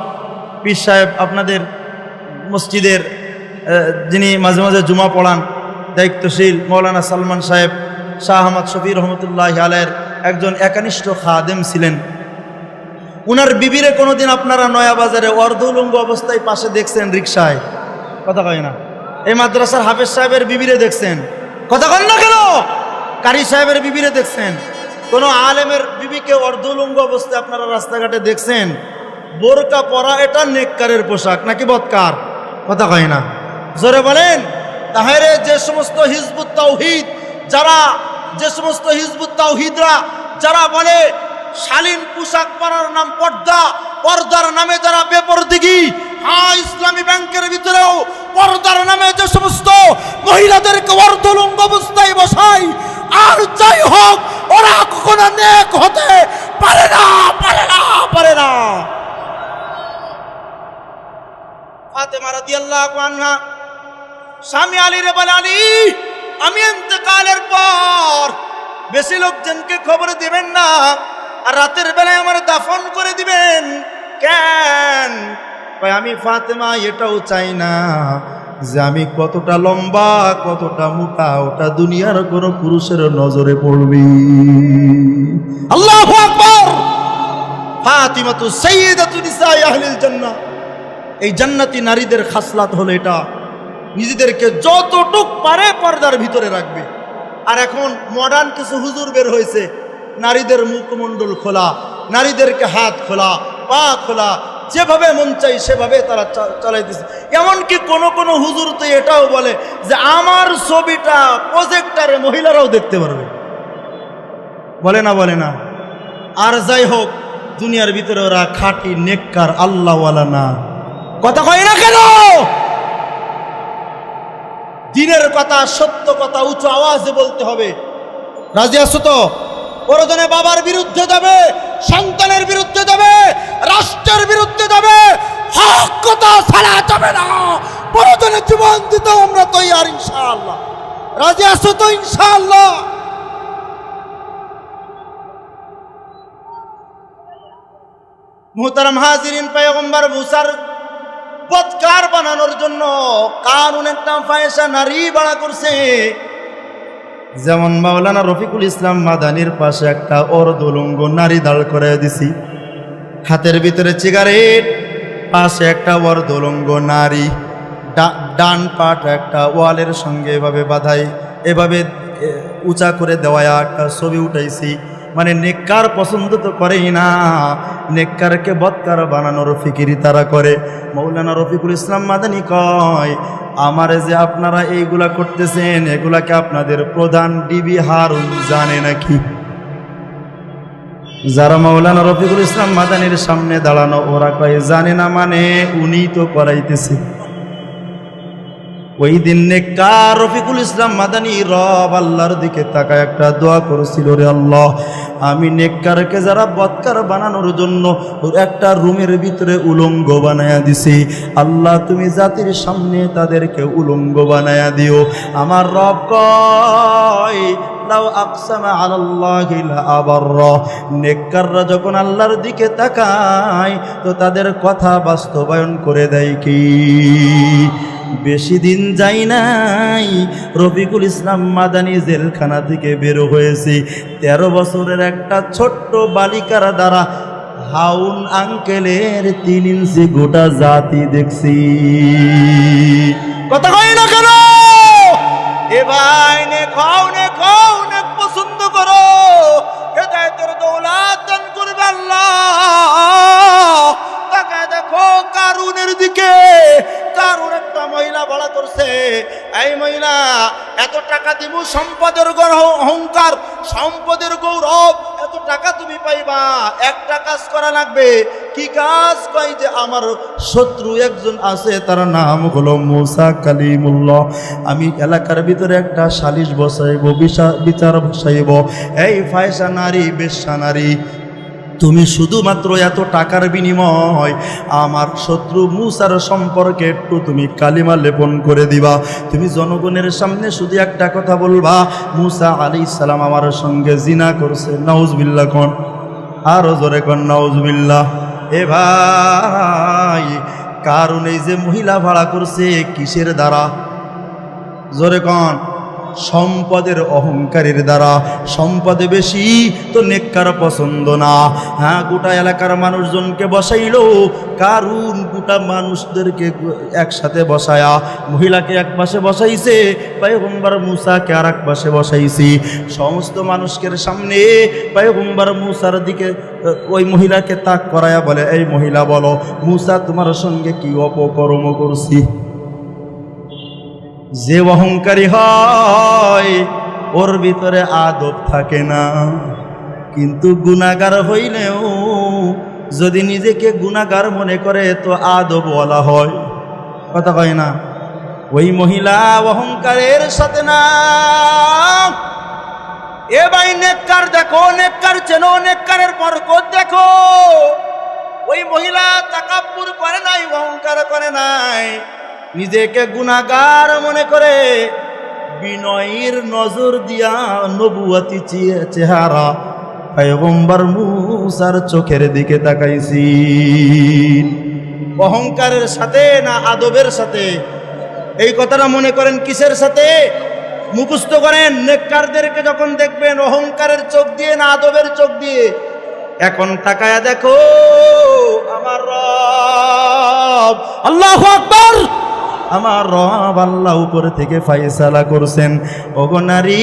পীর সাহেব, আপনাদের মসজিদের যিনি মাঝে মাঝে জুমা পড়ান, দায়িত্বশীল মৌলানা সালমান সাহেব শাহ আহমদ শফি রহমতুল্লাহ আলাইয়ের একজন একানিষ্ঠ খাদেম ছিলেন। উনার বিবিরে কোনোদিন আপনারা নয়া বাজারে অর্ধ উলঙ্গ অবস্থায় পাশে দেখছেন রিক্সায়? কথা কয় না। এই মাদ্রাসার হাফেজ সাহেবের বিবিরে দেখছেন? কথা কন না কেন? কারি সাহেবের বিবিরে দেখছেন? কোন আলেমের বিবিকে অর্ধ উলঙ্গ অবস্থায় আপনারা রাস্তাঘাটে দেখছেন? বোরকা পরা এটা নেককারের পোশাক নাকি বদকার? কথা কয় না। জোরে বলেন। তাহলে যে সমস্ত হিজবুত তাওহীদ যারা, যে সমস্ত হিজবুত তাওহীদরা যারা বলে শালীন পোশাক পরার নাম পর্দা, পর্দার নামে যারা বেপরদিগি, হ্যাঁ ইসলামী ব্যাংকের ভিতরেও পর্দার নামে যে সমস্ত মহিলাদেরকে অর্ধলঙ্গ অবস্থায় বসায়, আর যাই হোক ওরা কখনো নেক হতে পারে না, পারে না, পারে না। ফাতেমা রাদিয়াল্লাহু আনহা স্বামী আলীরে বলে, আলী আমি ইন্তেকালের পর বেশি লোকজনকে খবর দিবেন না, আর রাতের বেলায় আমার দাফন করে দিবেন। কেন? ভাই আমি ফাতেমা এটাও চাই না যে আমি কতটা লম্বা কতটা মোটা ওটা দুনিয়ার কোনো পুরুষের নজরে পড়বে। আল্লাহু আকবার। ফাতিমাতু সাইয়্যিদাতু নিসাই আহলিল জান্নাহ। এই জান্নাতি নারীদের খাসলাত হলো এটা, নিজেদেরকে যতটুক পারে পর্দার ভিতরে রাখবে। আর এখন মডার্ন কিছু হুজুর বের হয়েছে, নারীদের মুখমণ্ডল খোলা, নারীদেরকে হাত খোলা, পা খোলা, যেভাবে মন চাই সেভাবে তারা চালাইতেছে। এমনকি কোন হুজুর তো এটাও বলে যে আমার ছবিটা প্রজেক্টারে মহিলারাও দেখতে পারবে। বলে না? বলে না? আর যাই হোক, দুনিয়ার ভিতরে ওরা খাঁটি নেককার আল্লাহওয়ালা না। কথা কয় না কেন? দিনের কথা, সত্য কথা উঁচু আওয়াজে বলতে হবে। রাজি আছো তো? প্রয়োজনে বাবার বিরুদ্ধে যাবে, সন্তানের বিরুদ্ধে যাবে, রাষ্ট্রের বিরুদ্ধে যাবে, হক কথা ছাড়া যাবে না। প্রয়োজনে জীবন দিতে আমরা তৈরি ইনশাআল্লাহ। রাজি আছো তো ইনশাআল্লাহ? মুহতারাম হাজিরিন, পয়গম্বর মুসার বদকার বানানোর জন্য কারুন একটা ফায়সা নারী বাড়া করছে। যেমন মাওলানা রফিকুল ইসলাম মাদানির পাশে একটা অর্ধলঙ্গ নারী দাঁড় করে দিছি, হাতের ভিতরে সিগারেট, পাশে একটা অর্ধলঙ্গ নারী, ডান পাট একটা ওয়ালের সঙ্গে এভাবে বাঁধাই, এভাবে উঁচা করে দেওয়া একটা ছবি উঠাইছি। মানে নেককার পছন্দ তো করেই না, নেককারকে বদকার বানানোর ফিকিরি তারা করে। মৌলানা রফিকুল ইসলাম মাদানী কয় আমারে যে আপনারা এইগুলা করতেছেন, এগুলাকে আপনাদের প্রধান ডিবি হারুন জানে নাকি? যারা মৌলানা রফিকুল ইসলাম মাদানীর সামনে দাঁড়ানো, ওরা কয় জানে না, মানে উনি তো করাইতেছে। ওই দিন নেককার রফিকুল ইসলাম মাদানী রব আল্লাহর দিকে তাকায় একটা দোয়া করেছিল, রে আল্লাহ, আমি নেককারকে যারা বদকার বানানোর জন্য একটা রুমের ভিতরে উলঙ্গ বানায়া দিছি, আল্লাহ তুমি জাতির সামনে তাদেরকে উলঙ্গ বানায়া দিও। আমার রব কয় লাউ আকসামা আলাল্লাহি লা আবাররা। নেককাররা যখন আল্লাহর দিকে তাকায় তো তাদের কথা বাস্তবায়ন করে দেয় কি? বেশি দিন যাই নাই, রফিকুল ইসলাম মাদানী জেলখানা থেকে বের হয়েছে। 13 বছরের একটা ছোট্ট বালিকার দ্বারা হাউন আঙ্কেলের 3 ইঞ্চি গোটা জাতি দেখছি। কথা কই না কেন? এ ভাই নে খাও, নে খাও, নে পছন্দ করো, হেদায়েতের দৌলত দান করবে আল্লাহ। তাকায় দেখো কারুনের দিকে, কারুন একটা মহিলা ভাড়া করছে, এই মহিলা এত টাকা দিব, সম্পদের অহংকার, সম্পদের গৌরব, এত টাকা তুমি পাইবা, একটা কাজ করা লাগবে। কি কাজ? কই যে আমার শত্রু একজন আছে, তার নাম হলো মুসা কালিমুল্লাহ। আমি এলাকার ভিতরে একটা সালিশ বসাইব, বিচার বসাইব। এই ফায়সা নারী, বেশ্যা নারী, তুমি শুধুমাত্র এত টাকার বিনিময় আমার শত্রু মুসার সম্পর্কে একটু তুমি কালিমা লেপন করে দিবা। তুমি জনগণের সামনে শুধু একটা কথা বলবা, মুসা আলাইহিস সালাম আমার সঙ্গে জিনা করছে। নাউজুবিল্লাহ কোন, আরো জোরে কোন নাউজুবিল্লাহ। এ ভাই, কারণ এই যে মহিলা ভাড়া করছে কিসের দ্বারা? জোরে কোন, সম্পদের অহংকারের দ্বারা। সম্পদে বেশি তো নেককার পছন্দ না। হ্যাঁ, গোটা এলাকার মানুষজনকে বসাইলো, কারণ গোটা মানুষদেরকে একসাথে বসায়া মহিলাকে এক পাশে বসাইছে, পয়গম্বর মুসাকে আর এক পাশে বসাইছি। সমস্ত মানুষের সামনে পয়গম্বর মুসার দিকে ওই মহিলাকে তাক করায়া বলে, এই মহিলা বলো, মুসা তোমার সঙ্গে কি অপকর্ম করছি? যে অহংকারী হয় ওর ভিতরে আদব থাকে না, কিন্তু গুনাহগার হইলেও যদি নিজেকে গুনাহগার মনে করে তো আদব বলা হয়। কথা কয় না? ওই মহিলা অহংকারের সাথে না। এ ভাই, নেককার দেখো, নেককার চেনো, নেককারের বরকত দেখো। ওই মহিলা তাকাব্বুর করে নাই, অহংকার করে নাই, নিজেকে গুনাহগার মনে করে বিনয়ের নজর দিয়া নবুয়তি চেহারা পয়গম্বর মুসার চোখের দিকে তাকাইছি। অহংকারের সাথে না আদবের সাথে? এই কথাটা মনে করেন কিসের সাথে? মুখস্থ করেন। নেককারদেরকে যখন দেখবেন অহংকারের চোখ দিয়ে না আদবের চোখ দিয়ে? এখন তাকায়া দেখো আমার রব, আল্লাহু আকবার, আমার রব আল্লাহ উপরে থেকে ফায়সালা করছেন। ওগো নারী,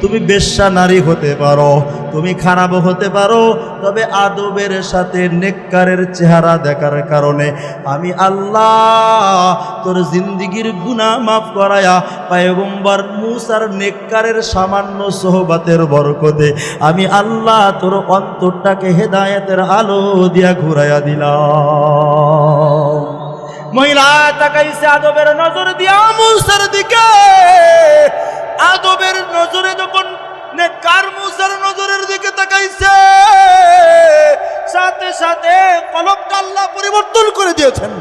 তুমি বেশ্যা নারী হতে পারো, তুমি খারাপ হতে পারো, তবে আদবের সাথে নেককারের চেহারা দেখার কারণে আমি আল্লাহ তোর জিন্দিগির গুনাহ মাফ করায়া পয়গম্বর মুসার নেককারের সামান্য সোহবতের বরকতে আমি আল্লাহ তোর অন্তরটাকে হেদায়েতের আলো দিয়া ঘুরাইয়া দিলাম। মহিলা তাকাইছে আদবের নজর দিয়া মুসার দিকে। আদবের নজরে যখন নেককার মুসার নজরের দিকে তাকাইছে, সাথে সাথে কলবটা আল্লাহ পরিবর্তন করে দিয়েছেন।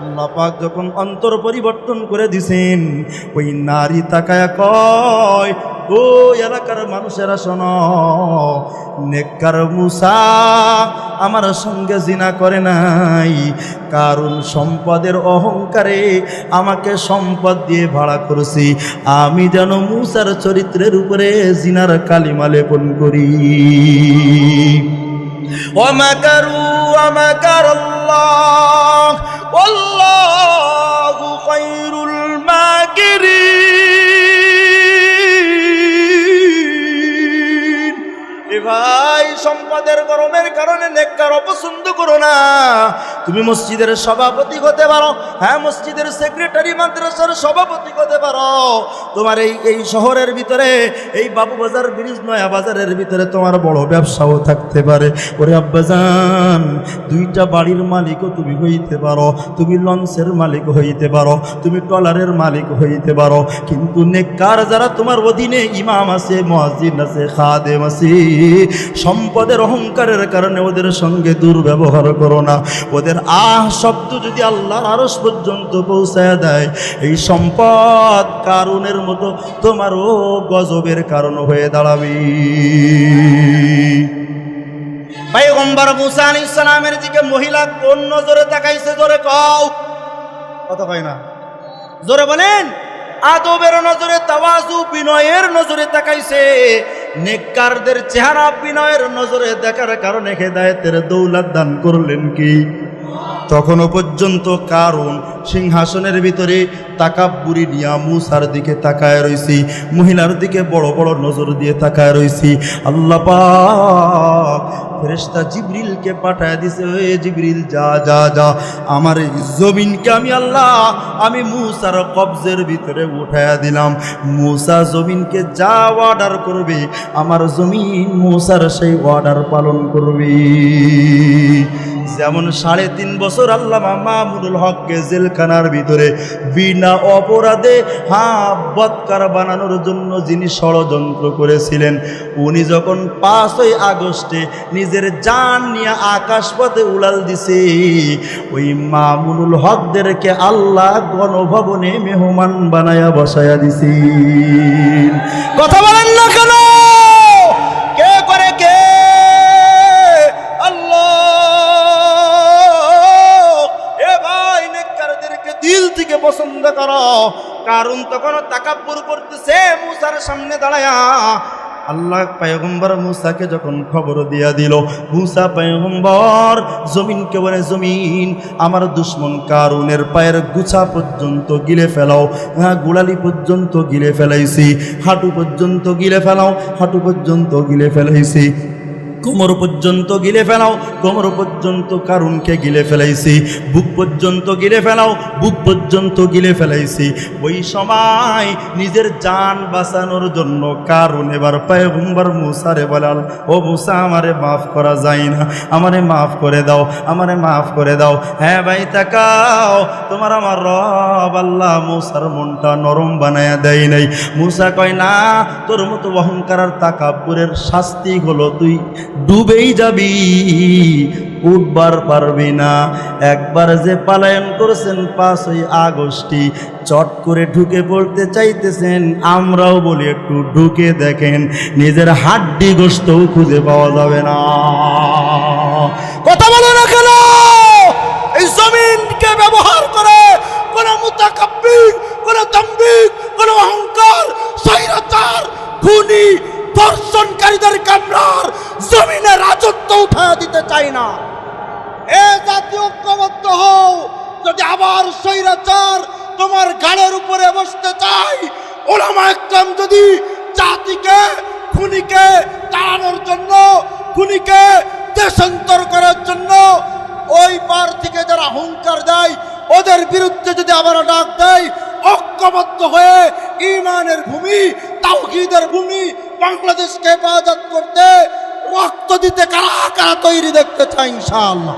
আল্লাহ পাক যখন অন্তর পরিবর্তন করে দিছেন, ওই নারী তাকায়া কয়, ও এলাকার মানুষেরা শোনো, নেককার মুসা আমার সঙ্গে জিনা করে নাই, কারণ সম্পদের অহংকারে আমাকে সম্পদ দিয়ে ভাড়া করছি, আমি যেন মুসার চরিত্রের উপরে জিনার কালিমা লেপন করি। ওয়ামাকারু ওয়ামাকারাল্লাহ ওয়াল্লাহু খায়রুল মাকিরিন। এ ভাই, সম্পদের গরমের কারণে নেককার অপছন্দ করো না। তুমি মসজিদের সভাপতি হতে পারো, হ্যাঁ, মসজিদের সেক্রেটারি, মাদ্রাসার সভাপতি হতে পারো। তোমার এই শহরের ভিতরে, এই বাবুবাজার ব্রিজ নয়া বাজারের ভিতরে তোমার বড় ব্যবসাও থাকতে পারে। ওরে আব্বাজান, দুইটা বাড়ির মালিকও তুমি হইতে পারো, তুমি লঞ্চের মালিক হইতে পারো, তুমি ট্রলারের মালিক হইতে পারো, কিন্তু নেককার যারা তোমার অধীনে ইমাম আছে, মুয়াজ্জিন আছে, খাদেম আছে, সম্পদের অহংকারের কারণে ওদের সঙ্গে দুর্ব্যবহার করো না। ওদের শব্দ যদি আল্লাহর আরশ পর্যন্ত পৌঁছায় দেয়, এই সম্পদ কারুনের মতো তোমারও গজবের কারণ হয়ে দাঁড়াবে। পয়গম্বর মুসা আলাইহিস সালামের দিকে মহিলা কোন নজরে তাকাইছে? জোরে কও, কথা কয় না, জোরে বলেন। আদবের নজরে, তাওয়াজু, বিনয়ের নজরে তাকাইছে। নেককারদের চেহারা বিনয়ের নজরে দেখার কারণে হেদায়েতের দৌলত দান করলেন কি? তখনও পর্যন্ত কারণ সিংহাসনের ভিতরে তাকাব্বুরি নিয়া মূসার দিকে তাকায় রইছি, মহিলার দিকে বড় বড় নজর দিয়ে তাকায় রইছি। আল্লাহ পাক ফেরেশতা জিবরিলকে পাঠায় দিছে, ওই জিবরিল যা যা যা, আমার এই জমিনকে আমি মূসার কবজের ভিতরে উঠায়া দিলাম। মূসা জমিনকে যা অর্ডার করবে আমার জমিন মূসার সেই অর্ডার পালন করবে। যেমন 3.5 বছর আল্লামা মামুনুল হককে জেলখানার ভিতরে বিনা অপরাধে বদকার বানানোর জন্য যিনি ষড়যন্ত্র করেছিলেন, উনি যখন 5ই আগস্টে নিজের জান নিয়ে আকাশপথে উড়াল দিছে, ওই মামুনুল হকদেরকে আল্লাহ গণভবনে মেহমান বানায়া বসায়া দিছে। কথা বলেন না কেন? কে করে কে? দিল থেকে পছন্দ করো, কারণ তখন তাকাব্বুর করতেছে মূসার সামনে দাঁড়ায়া। আল্লাহ পয়গম্বর মূসাকে যখন খবর দিয়া দিল, মূসা পয়গম্বর জমিনকে বলে, জমিন আমার দুশ্মন কারুনের পায়ের গুছা পর্যন্ত গিলে ফেলাও, গোড়ালি পর্যন্ত গিলে ফেলাইছি, হাঁটু পর্যন্ত গিলে ফেলাও, হাঁটু পর্যন্ত গিলে ফেলাইছি, কোমর পর্যন্ত গিলে ফেলাও, কোমর পর্যন্ত কারুনকে গিলে ফেলাইছি, বুক পর্যন্ত গিলে ফেলাও, বুক পর্যন্ত গিলে ফেলাইছি। ওই সময় নিজের জান বাঁচানোর জন্য কারুন এবার পয়গম্বর মূসারে বলাল, ও মূসা আমারে মাফ করা যায় না, আমারে মাফ করে দাও, আমারে মাফ করে দাও। হ্যাঁ ভাই তাকাও, তোমার আমার রব আল্লাহ মূসার মনটা নরম বানায়া দেয় নাই। মূসা কয় না, তোর মতো অহংকার আর তাকাব্বুরের শাস্তি হলো তুই ডুবেই যাবি, উঠবার পারবি না। একবার যে পালায়ন করেছেন 5ই আগস্টে, চট করে ঢুকে পড়তে চাইতেছেন, আমরাও বলি একটু ঢুকে দেখেন, নিজের হাড্ডি গোশতও খুঁজে পাওয়া যাবে না। কথা বলো না কেন? এই জমিনকে ব্যবহার করে কোন মুতাকাব্বির, কোন দাম্ভিক, কোন অহংকার, স্বৈরাচার, খুনি, ধর্ষণকারীদেরকে আমরা জমিনে রাজত্ব উঠায় দিতে চাই না। এ জাতীয় ঐক্যবদ্ধ হও। যদি আবার স্বৈরাচার তোমার ঘাড়ের উপরে বসতে চাই, ওলামায়ে কেরাম যদি জাতিকে, খুনিকে তাড়ানোর জন্য, খুনিকে দেশান্তর করার জন্য ওই পার থেকে যারা হুঙ্কার দেয়, ওদের বিরুদ্ধে যদি আবার ডাক দেয়, ঐক্যবদ্ধ হয়ে ঈমানের ভূমি, তাওহীদের ভূমি বাংলাদেশকে হেফাজত করতে রক্ত দিতে কারা কারা তৈরি দেখতে চাই ইনশাআল্লাহ।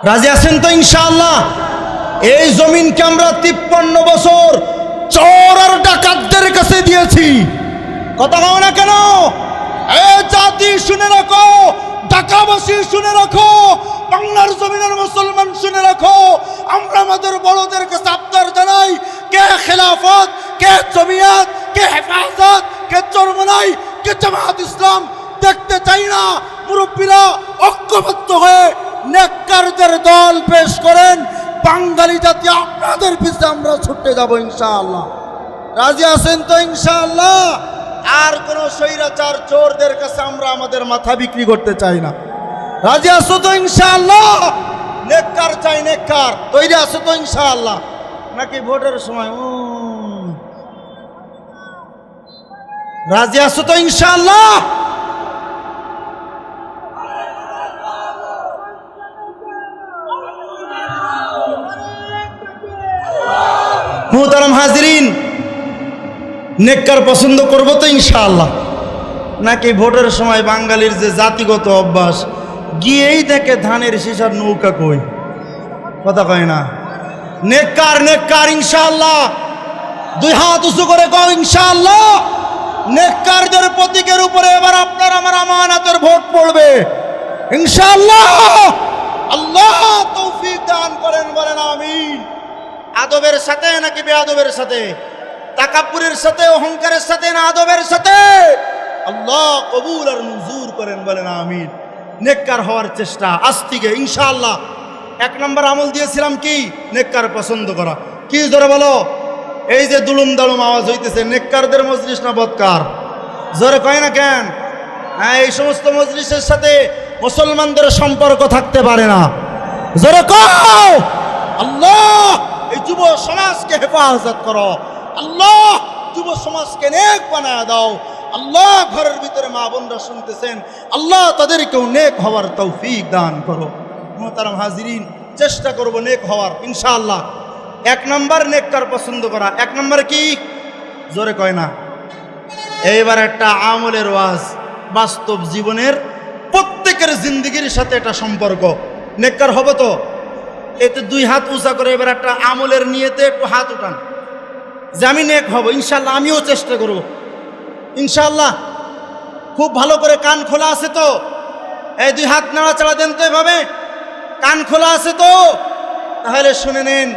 রাজি আছেন তো ইনশাআল্লাহ? এই জমিনকে আমরা 53 বছর চোর আর ডাকাতদের কাছে দিয়েছি। কথা কও না কেন? এ জাতি শুনে রাখো, ঢাকাবাসী শুনে রাখো, বাংলার জমিনের মুসলমান শুনে রাখো, আমরা আমাদের বড়দের কাছে আবদার জানাই, কে খেলাফত, কে জমিয়ত, কে হেফাজত, কে চরমনাই, কে জামাত ইসলাম দেখতে চাই না। মুরব্বীরা ঐক্যবদ্ধ হয়ে নেককারদের দল পেশ করেন, বাঙালি জাতি আপনাদের পিছনে আমরা ছুটে যাব ইনশাআল্লাহ। রাজি আছেন তো ইনশাআল্লাহ? আর কোন স্বৈরাচার চোরদের কাছে আমরা আমাদের মাথা বিক্রি করতে চাই না। রাজি আছো তো ইনশাআল্লাহ? নেককার চাই, নেককার তৈরি আছো তো ইনশাআল্লাহ? নাকি ভোটের সময় রাজি আছো তো ইনশাআল্লাহ? মুহতারাম হাজিরিন, নেককার পছন্দ করবো তো ইনশাআল্লাহ? নাকি ভোটের সময় বাঙালির যে জাতিগত অভ্যাস, গিয়েই দেখে ধানের শীষার নৌকা কই, কথা কয় না? নেককার, নেককার ইনশাআল্লাহ। 2 হাত উঁচু করে কও ইনশাআল্লাহ। নেককারদের প্রতীকের উপরে এবার আপনার আমার আমানতের ভোট পড়বে ইনশাআল্লাহ। আল্লাহ তৌফিক দান করেন, বলেন আমিন। আদবের সাথে নাকি বেআদবের সাথে? তাকাব্বুরের সাথে, অহংকারের সাথে না আদবের সাথে? আল্লাহ কবুল আর মঞ্জুর করেন, বলেন আমিন। নেককার হওয়ার চেষ্টা আজ থেকে ইনশাআল্লাহ। এক নম্বর আমল দিয়েছিলাম কি? নেককার পছন্দ করা। কি জোরে বলো? এই যে দুলুম দালুম আওয়াজ হইতেছে, নেককারদের মজলিস না বদকার? জোরে কয় না কেন? হ্যাঁ, এই সমস্ত মজলিসের সাথে মুসলমানদের সম্পর্ক থাকতে পারে না। জোরে কও আল্লাহ এই যুব সমাজকে হেফাজত করো, আল্লাহ যুব সমাজকে নেক বানায় দাও। আল্লাহ ঘরের ভিতরে মা বোনরা শুনতেছেন, আল্লাহ তাদেরকেও নেক হওয়ার তৌফিক দান করো। মোহতারাম হাজিরিন, চেষ্টা করব নেক হওয়ার ইনশাআল্লাহ। এক নম্বর নেককার পছন্দ করা। এক নম্বর কি? জোরে কয় না। এইবার একটা আমলের ওয়াজ, বাস্তব জীবনের প্রত্যেকের জিন্দগির সাথে একটা সম্পর্ক। নেককার হবে তো এতে দুই হাত উঁচা করে এবার একটা আমলের নিয়েতে একটু হাত উঠান যে আমি নেক হব ইনশাআল্লাহ। আমিও চেষ্টা করব ইনশাআল্লাহ। খুব ভালো করে কান খোলা আছে তো? এই দুই হাত নাড়াচাড়া দেন তো এভাবে। কান খোলা আছে তো? তাহলে শুনে নেন,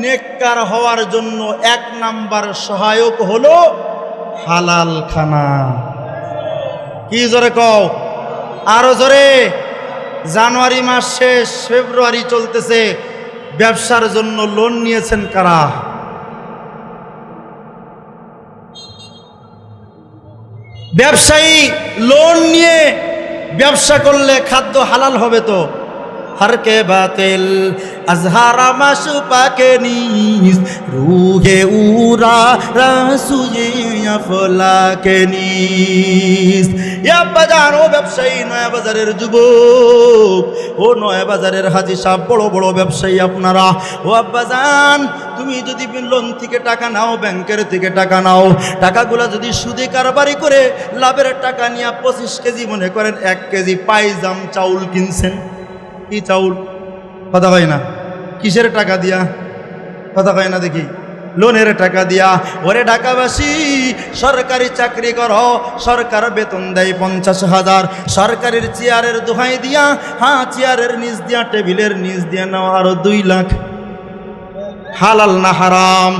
নেককার হওয়ার জন্য এক নাম্বার সহায়ক হলো হালাল খানা। কি জোরে কও? আরো জোরে। জানুয়ারি মাস শেষ, ফেব্রুয়ারি চলতেছে। ব্যবসার জন্য লোন নিয়েছেন কারা? ব্যবসায়ী লোন নিয়ে ব্যবসা করলে খাদ্য হালাল হবে তো? হরকে বাতিল আজহারা মাসু পাকে নিস রুহে উরা রাসুয়ে আফলাকে নিস। ইয়া বাজার ও ব্যবসায়ী, নয়া বাজারের যুবক, ও নয়া বাজারের হাজি সাহেব, বড় বড় ব্যবসায়ী আপনারা, ও আব্বাজান, তুমি যদি লোন থেকে টাকা নাও, ব্যাংকের থেকে টাকা নাও, টাকাগুলা যদি সুদে কারবারি করে লাভের টাকা নিয়ে 25 কেজি মনে করেন 1 কেজি পাইজাম চাউল কিনছেন। কি চাউল? কথা কয় না। কিসের টাকা দিয়া? কথা কয় না দেখি। লোনের টাকা দিয়া। ওরে ঢাকাবাসী, সরকারি চাকরি করো, সরকার বেতন দেয় 50,000। সরকারের চেয়ারের দোহাই দিয়া, হ্যাঁ চেয়ারের নিচ দিয়া, টেবিলের নিচ দিয়া নাও আরো 2 লাখ। হালাল না হারাম?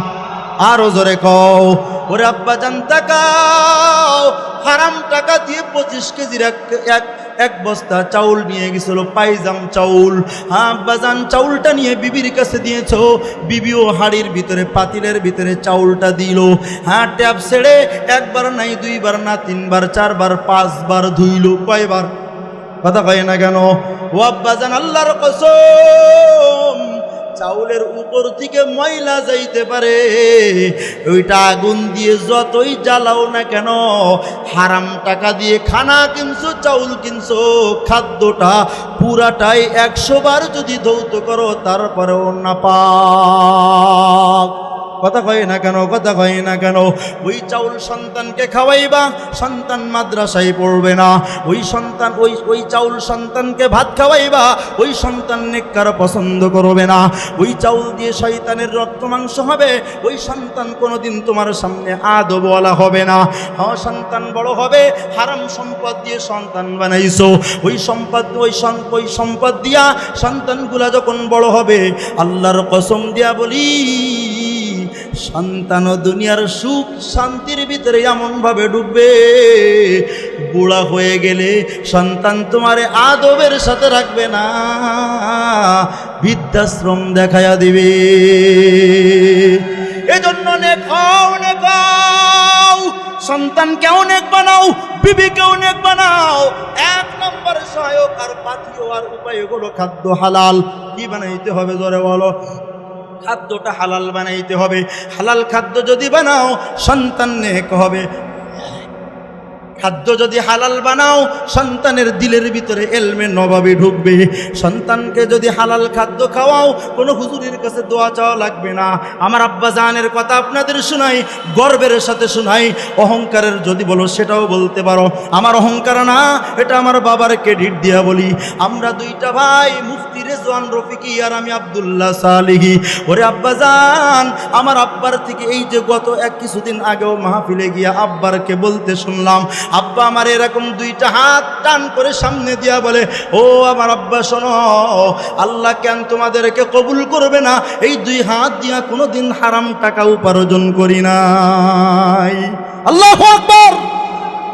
আরো জোরে কও। ওরে আব্বাজান তাকাও, হারাম টাকা দিয়ে 25 কেজির এক বস্তা চাউল নিয়ে গেছিল, পাইজাম চাউল। হ্যাঁ আব্বাজান, চাউলটা নিয়ে বিবির কাছে দিয়েছো, বিবিও হাড়ির ভিতরে পাতিলের ভিতরে চাউলটা দিল। হ্যাঁ ট্যাপ ছেড়ে একবার নাই, 2 বার না, 3 বার, 4 বার, 5 বার ধুইল। কয়বার? কথা কয় না কেন? ও আব্বাজান, আল্লাহর কসম, চাউলের উপর থেকে ময়লা যাইতে পারে, ওইটা আগুন দিয়ে যতই জ্বালাও না কেন, হারাম টাকা দিয়ে খানা কিনছো, চাউল কিনছো, খাদ্যটা পুরাটাই 100 বার যদি ধৌত করো তারপরেও না পাক। কথা কয় না কেন? কথা কয় না কেন? ওই চাউল সন্তানকে খাওয়াইবা, সন্তান মাদ্রাসায় পড়বে না। ওই সন্তান ওই চাউল সন্তানকে ভাত খাওয়াইবা, ওই সন্তান নেককার পছন্দ করবে না। ওই চাউল দিয়ে শয়তানের রক্ত মাংস হবে, ওই সন্তান কোনোদিন তোমার সামনে আদব বলা হবে না। হ্যাঁ, সন্তান বড় হবে, হারাম সম্পদ দিয়ে সন্তান বানাইছো, ওই সম্পদ দিয়া সন্তানগুলা যখন বড় হবে, আল্লাহর কসম দিয়া বলি, সন্তান দুনিয়ার সুখ শান্তির ভিতরে এমন ভাবে ডুববে, বুড়া হয়ে গেলে সন্তান তোমারে আদবের সাথে রাখবে না, বৃদ্ধাশ্রম দেখায়া দিবে। এজন্য নেক হও, নেক হও, সন্তানকে অনেক বানাও, বিবিকে অনেক বানাও। 1 নম্বর সহায়ক আর পাথিও আর উপায় হলো খাদ্য হালাল। কি বানাইতে হবে জোরে বলো? খাদ্যটা হালাল বানাইতে হবে। হালাল খাদ্য যদি বানাও, সন্তান নেক হবে। খাদ্য যদি হালাল বানাও, সন্তানের দিলের ভিতরে এলমে নবাবী ঢুকবে। সন্তানকে যদি হালাল খাদ্য খাওয়াও, কোনো হুজুরের কাছে দোয়া চাওয়া লাগবে না। আমার আব্বা জানের কথা আপনাদের শোনাই, গর্বের সাথে শোনাই। অহংকারের যদি বলো সেটাও বলতে পারো, আমার অহংকার না, এটা আমার বাবার ক্রেডিট দিয়া বলি। আমরা 2টা ভাই, মুফতি রেজওয়ান রফিকি আর আমি আব্দুল্লাহ সালিহি। ওরে আব্বা জান, আমার আব্বার থেকে এই যে গত কিছুদিন আগেও মাহফিলে গিয়া আব্বারকে বলতে শুনলাম, আব্বা আমার এরকম 2টা হাত টান করে সামনে দিয়া বলে, ও আমার আব্বা শোনো, আল্লাহ কেন তোমাদেরকে কবুল করবে না? এই 2 হাত দিয়া কোনোদিন হারাম টাকা উপার্জন করি নাই। আল্লাহু আকবার।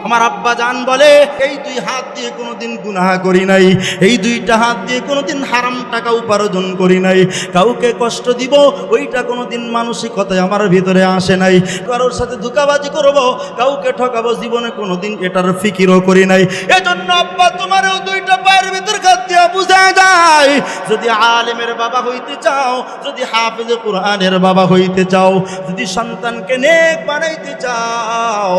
আমার আব্বা জান বলে এই দুই হাত দিয়ে কোনোদিন গুনাহ করি নাই, এই দুইটা হাত দিয়ে কোনোদিন হারাম টাকা উপার্জন করি নাই, কাউকে কষ্ট দিব ওইটা কোনোদিন মানসিকতায় আমার ভিতরে আসে নাই, কারোর সাথে ধোঁকাবাজি করব, কাউকে ঠকাবো জীবনে কোনোদিন এটার ফিকিরও করি নাই। এজন্য আব্বা তোমারও দুইটা পায়ের ভিতর কাজ দিয়া বুঝা যায়, যদি আলেমের বাবা হইতে চাও, যদি হাফেজে কোরআনের বাবা হইতে চাও, যদি সন্তানকে নেক বানাইতে চাও,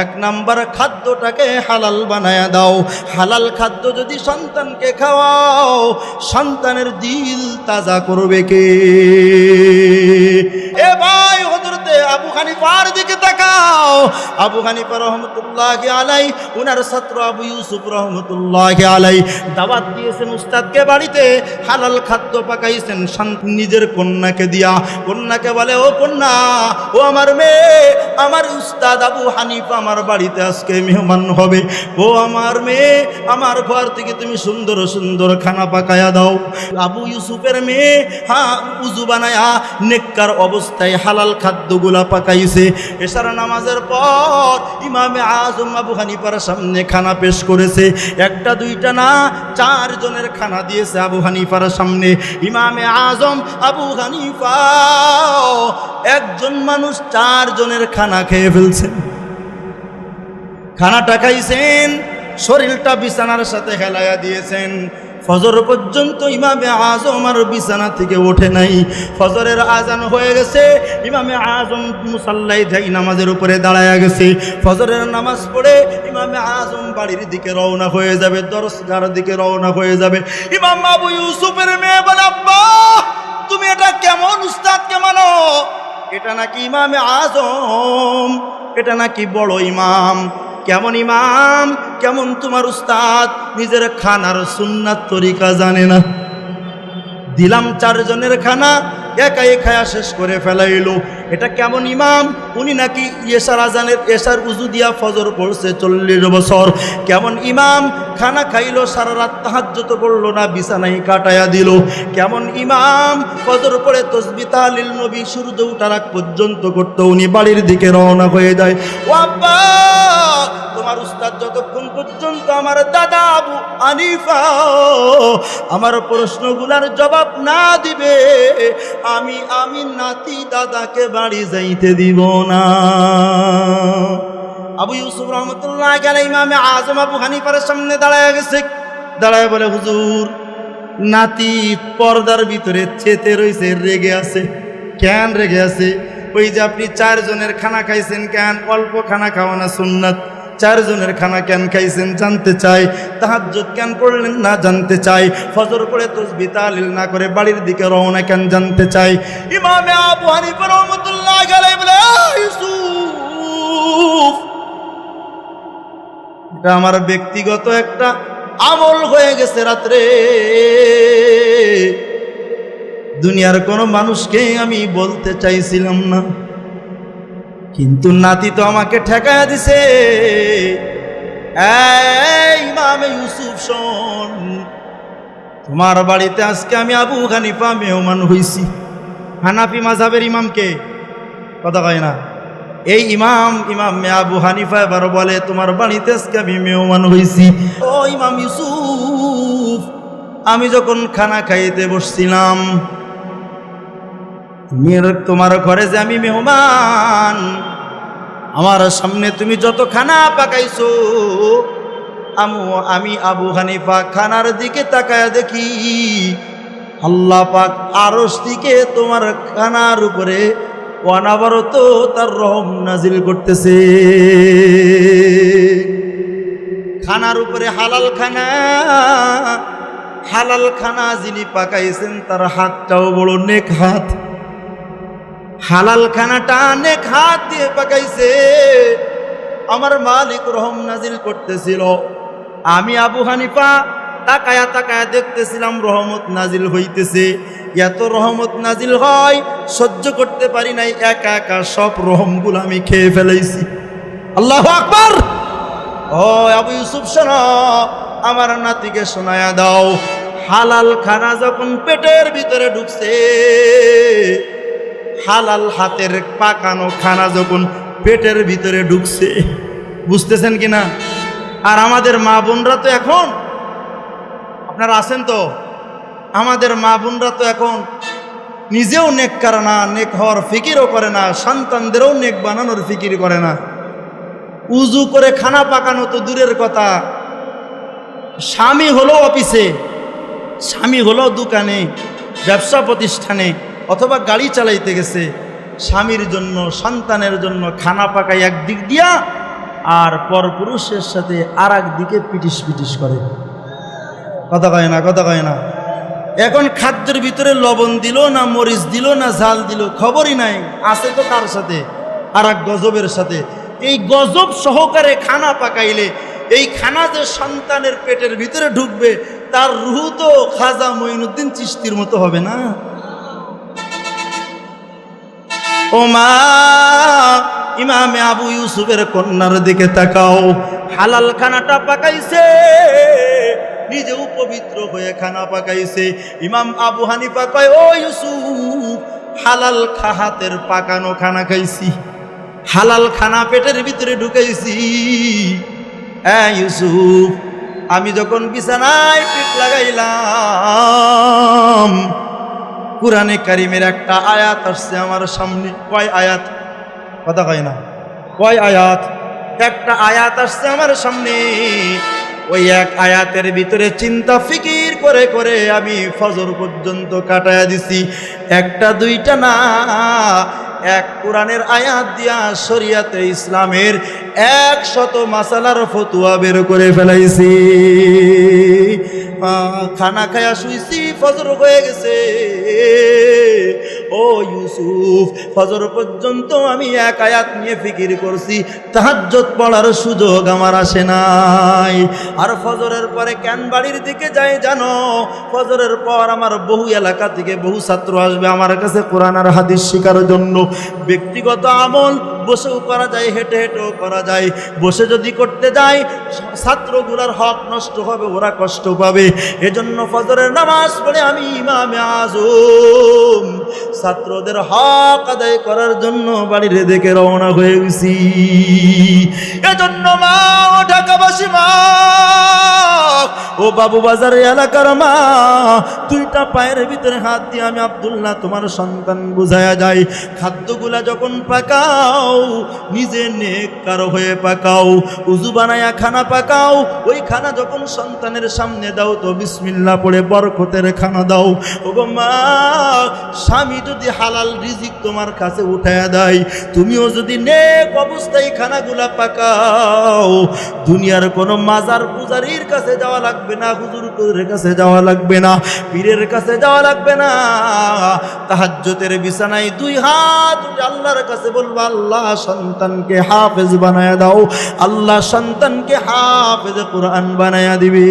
এক নাম্বার খাদ্যটাকে হালাল বানায়া দাও। হালাল খাদ্য যদি সন্তানকে খাওয়াও, সন্তানের দিল তাজা করবে কে? এ ভাই, হযরতে আবু হানিফার দিকে তাকাও। আবু হানিফা রহমতুল্লাহি আলাই, উনার ছাত্র আবু ইউসুফ রহমতুল্লাহি আলাই দাওয়াত দিয়েছেন উস্তাদকে বাড়িতে, হালাল খাদ্য পাকাইছেন নিজের কন্যাকে দিয়া। কন্যাকে বলে, ও কন্যা, ও আমার মেয়ে, আমার উস্তাদ আবু হানিফা আমার বাড়িতে আজকে মেহমান হবে, ও আমার মেয়ে, আমার ঘর থেকে তুমি সুন্দর সুন্দর খানা পাকায়া দাও। আবু ইউসুফের মেয়ে উজু বানায়া নেককার অবস্থায় হালাল খাদ্যগুলা পাকাইছে। এশার নামাজের পর ইমামে আজম আবু হানিফার সামনে খানা পেশ করেছে। একটা দুইটা না, 4 জনের খানা দিয়েছে আবু হানিফার সামনে। ইমামে আজম আবু হানিফা একজন মানুষ 4 জনের খানা খেয়ে ফেলছেন। খানাটা খাইছেন, শরীরটা বিছানার সাথে হেলাইয়া দিয়েছেন। ফজর পর্যন্ত ইমামে আজম আর বিছানা থেকে ওঠে নাই। ফজরের আজান হয়ে গেছে, ইমামে আজম মুসাল্লায় যাই নামাজের উপরে দাঁড়ায়া গেছে। ফজরের নামাজ পড়ে ইমামে আজম বাড়ির দিকে রওনা হয়ে যাবে, দরজগার দিকে রওনা হয়ে যাবে। ইমাম আবু ইউসুফের মেয়ে বলে, আব্বা তুমি এটা কেমন উস্তাদকে মানো? এটা নাকি ইমামে আজম, এটা নাকি বড় ইমাম। কেমন ইমাম, কেমন তোমার উস্তাদ, নিজের খানার সুন্নাত তরিকা জানে না। দিলাম 4 জনের খানা, একাই খায়া শেষ করে ফেলাইলো। এটা কেমন ইমাম? উনি নাকি এশার আজানের এশার উজু দিয়া ফজর পড়ছে 40 বছর। কেমন ইমাম? খানা খাইলো, সারা রাত তাহাজ্জুদ পড়লো না, বিছানায় কাটায়া দিল। কেমন ইমাম? ফজর পড়ে তাসবিহ তাহলিল নবী সূর্য ওঠার আগ পর্যন্ত করতো, উনি বাড়ির দিকে রওনা হয়ে যায়। ও আব্বা, তোমার উস্তাদ যতক্ষণ পর্যন্ত আমার দাদা আবু হানিফা আমার প্রশ্নগুলার জবাব না দিবে, আমি নাতি দাদাকে বাড়ি যাইতে দিব না। আবু ইউসুফ রহমতুল্লাহ আলাইহি ইমামে আজম আবু হানিফার সামনে দাঁড়ায় গেছে। দাঁড়ায় বলে, হুজুর, নাতি পর্দার ভিতরে চেতে রইছে, রেগে আছে। কেন রেগে আছে? ওই যে আপনি 4 জনের খানা খাইছেন, কেন অল্প খানা খাওয়া না সুন্নাত? 4 জনের খানা কেন খাইছেন জানতে চাই। তাহাজ্জুদ কেন পড়লেন না জানতে চাই। ফজর পড়ে তাসবিহ তাহলিল না করে বাড়ির দিকে রওনা কেন জানতে চাই। ইমামে আবু হানিফা রাহমাতুল্লাহ আলাইহি বলে, ইউসুফ, এটা আমার ব্যক্তিগত একটা আমল হয়ে গেছে রাত্রে। দুনিয়ার কোনো মানুষকে আমি বলতে চাইছিলাম না, কিন্তু নাতি তো আমাকে ঠেকায়া দিছে। এই ইমামে ইউসুফ, শোন, তোমার বাড়িতে আজকে আমি আবু হানিফা মেহমান হইছি। হানাফি মাযহাবের ইমামকে কথা কয় না, এই ইমাম আবু হানিফা এবার বলে, তোমার বাড়িতে আজকে আমি মেহমান হইছি। ও ইমাম ইউসুফ, আমি যখন খানা খাইতে বসছিলাম, তোমার ঘরে যে আমি মেহমান, আমার সামনে তুমি যত খানা পাকাইছো, আমি আবু হানিফা খানার দিকে তাকায়া দেখি আল্লাহ পাক আরশ থেকে তোমার খানার উপরে অনাবরত তার রহম নাজিল করতেছে। খানার উপরে হালাল খানা যিনি পাকাইছেন তার হাতটাও বড় নেক হাত। হালাল খানাটা নেক হাত দিয়ে পাকাইছে। আমার মালিক রহম নাজিল করতেছিল, আমি আবু হানিফা তাকায়া তাকায়া দেখতেছিলাম রহমত নাজিল হইতেছে। এত রহমত নাজিল হয় সহ্য করতে পারি নাই, একা একা সব রহমগুলো আমি খেয়ে ফেলাইছি। আল্লাহু আকবার। ও আবু ইউসুফ, শোনো, আমার নাতিকে শোনায়া দাও, হালাল খানা যখন পেটের ভিতরে ঢুকছে, হালাল হাতের পাকানো খানা যখন পেটের ভিতরে ঢুকছে, বুঝতেছেন কি না? আর আমাদের মা বোনরা তো এখন, আপনারা আছেন তো, আমাদের মা বোনরা তো এখন নিজেও নেককার না, নেক হওয়ার ফিকিরও করে না, সন্তানদেরও নেক বানানোর ফিকির করে না। উজু করে খানা পাকানো তো দূরের কথা, স্বামী হলো অফিসে, স্বামী হলো দোকানে, ব্যবসা প্রতিষ্ঠানে অথবা গাড়ি চালাইতে গেছে, স্বামীর জন্য সন্তানের জন্য খানা পাকাই একদিক দিয়া আর পরপুরুষের সাথে আর একদিকে পিটিস পিটিস করে। কথা কয় না, কথা কয় না। এখন খাদ্যের ভিতরে লবণ দিল না মরিচ দিল না ঝাল দিল খবরই নাই, আছে তো কার সাথে, আর এক গজবের সাথে। এই গজব সহকারে খানা পাকাইলে এই খানা যে সন্তানের পেটের ভিতরে ঢুকবে তার রুহ তো খাজা মঈনুদ্দিন চিশতির মতো হবে না। ও মা, ইমামে আবু ইউসুফের কন্যার দিকে তাকাও, হালাল খানাটা পাকাইছে, নিজেও পবিত্র হয়ে খানা পাকাইছে। ইমাম আবু হানিফা কয়, ও ইউসুফ, হালাল হাতের পাকানো খানা খাইছি, হালাল খানা পেটের ভিতরে ঢুকাইছি। হ্যাঁ ইউসুফ, আমি যখন বিছানায় পিঠ লাগাইলাম, কুরআনে কারিমের একটা আয়াত আসছে আমার সামনে। কয় আয়াত? কথা কয় না, কয় আয়াত? একটা আয়াত আসছে আমার সামনে। ওই এক আয়াতের ভিতরে চিন্তা ফিকির করে করে আমি ফজর পর্যন্ত কাটায়া দিছি। একটা দুইটা না, এক কোরআনের আয়াত দিয়া শরিয়াতে ইসলামের 100 মাসালার ফতুয়া বের করে ফেলাইছি। খানা খায়া শুইছি, ফজর হয়ে গেছে। ও ইউসুফ, ফজর পর্যন্ত আমি এক আয়াত নিয়ে ফিকির করছি, তাহাজ্জুদ পড়ার সুযোগ আমার আসে নাই। আর ফজরের পরে কেন বাড়ির দিকে যাই জানো? ফজরের পর আমার বহু এলাকা থেকে বহু ছাত্র আসবে আমার কাছে কোরআন আর হাদিস শেখার জন্য। ব্যক্তিগত আমল বসেও করা যায়, হেঁটে হেঁটেও করা যায়। বসে যদি করতে যাই ছাত্রগুলার হক নষ্ট হবে, ওরা কষ্ট পাবে। এজন্য ফজরের নামাজ পড়ে আমি ইমামে আজম ছাত্রদের হক আদায় করার জন্য বাড়ির দিকে রওনা হয়ে গেছি। এজন্য মা, ও ঢাকাবাসী মা, ও বাবু বাজার এলাকার মা, দুইটা পায়ের ভিতরে হাত দিয়ে আমি আব্দুল্লাহ তোমার সন্তান বুঝায়া যাই, খাদ্যগুলা যখন পাকাও নিজে নেককার হয়ে পাকাও, উজু বানায়া খানা পাকাও। ওই খানা যখন সন্তানের সামনে দাও তো বিসমিল্লাহ পড়ে বরকতের খানা দাও। ওগো মা, স্বামী যদি হালাল রিজিক তোমার কাছে উঠায়া দেয়, তুমিও যদি নেক অবস্থায় খানাগুলা পাকাও, দুনিয়ার কোনো মাজার পূজারীর কাছে যাওয়া লাগবে না, হুজুরের কাছে যাওয়া লাগবে না, পীরের কাছে যাওয়া লাগবে না। তাহাজ্জুদের বিছানায় দুই হাত আল্লাহর কাছে বলবো, আল্লাহ সন্তানকে হাফেজ বানায়া দাও, আল্লাহ সন্তানকে হাফেজ কোরআন বানায়া দিবে।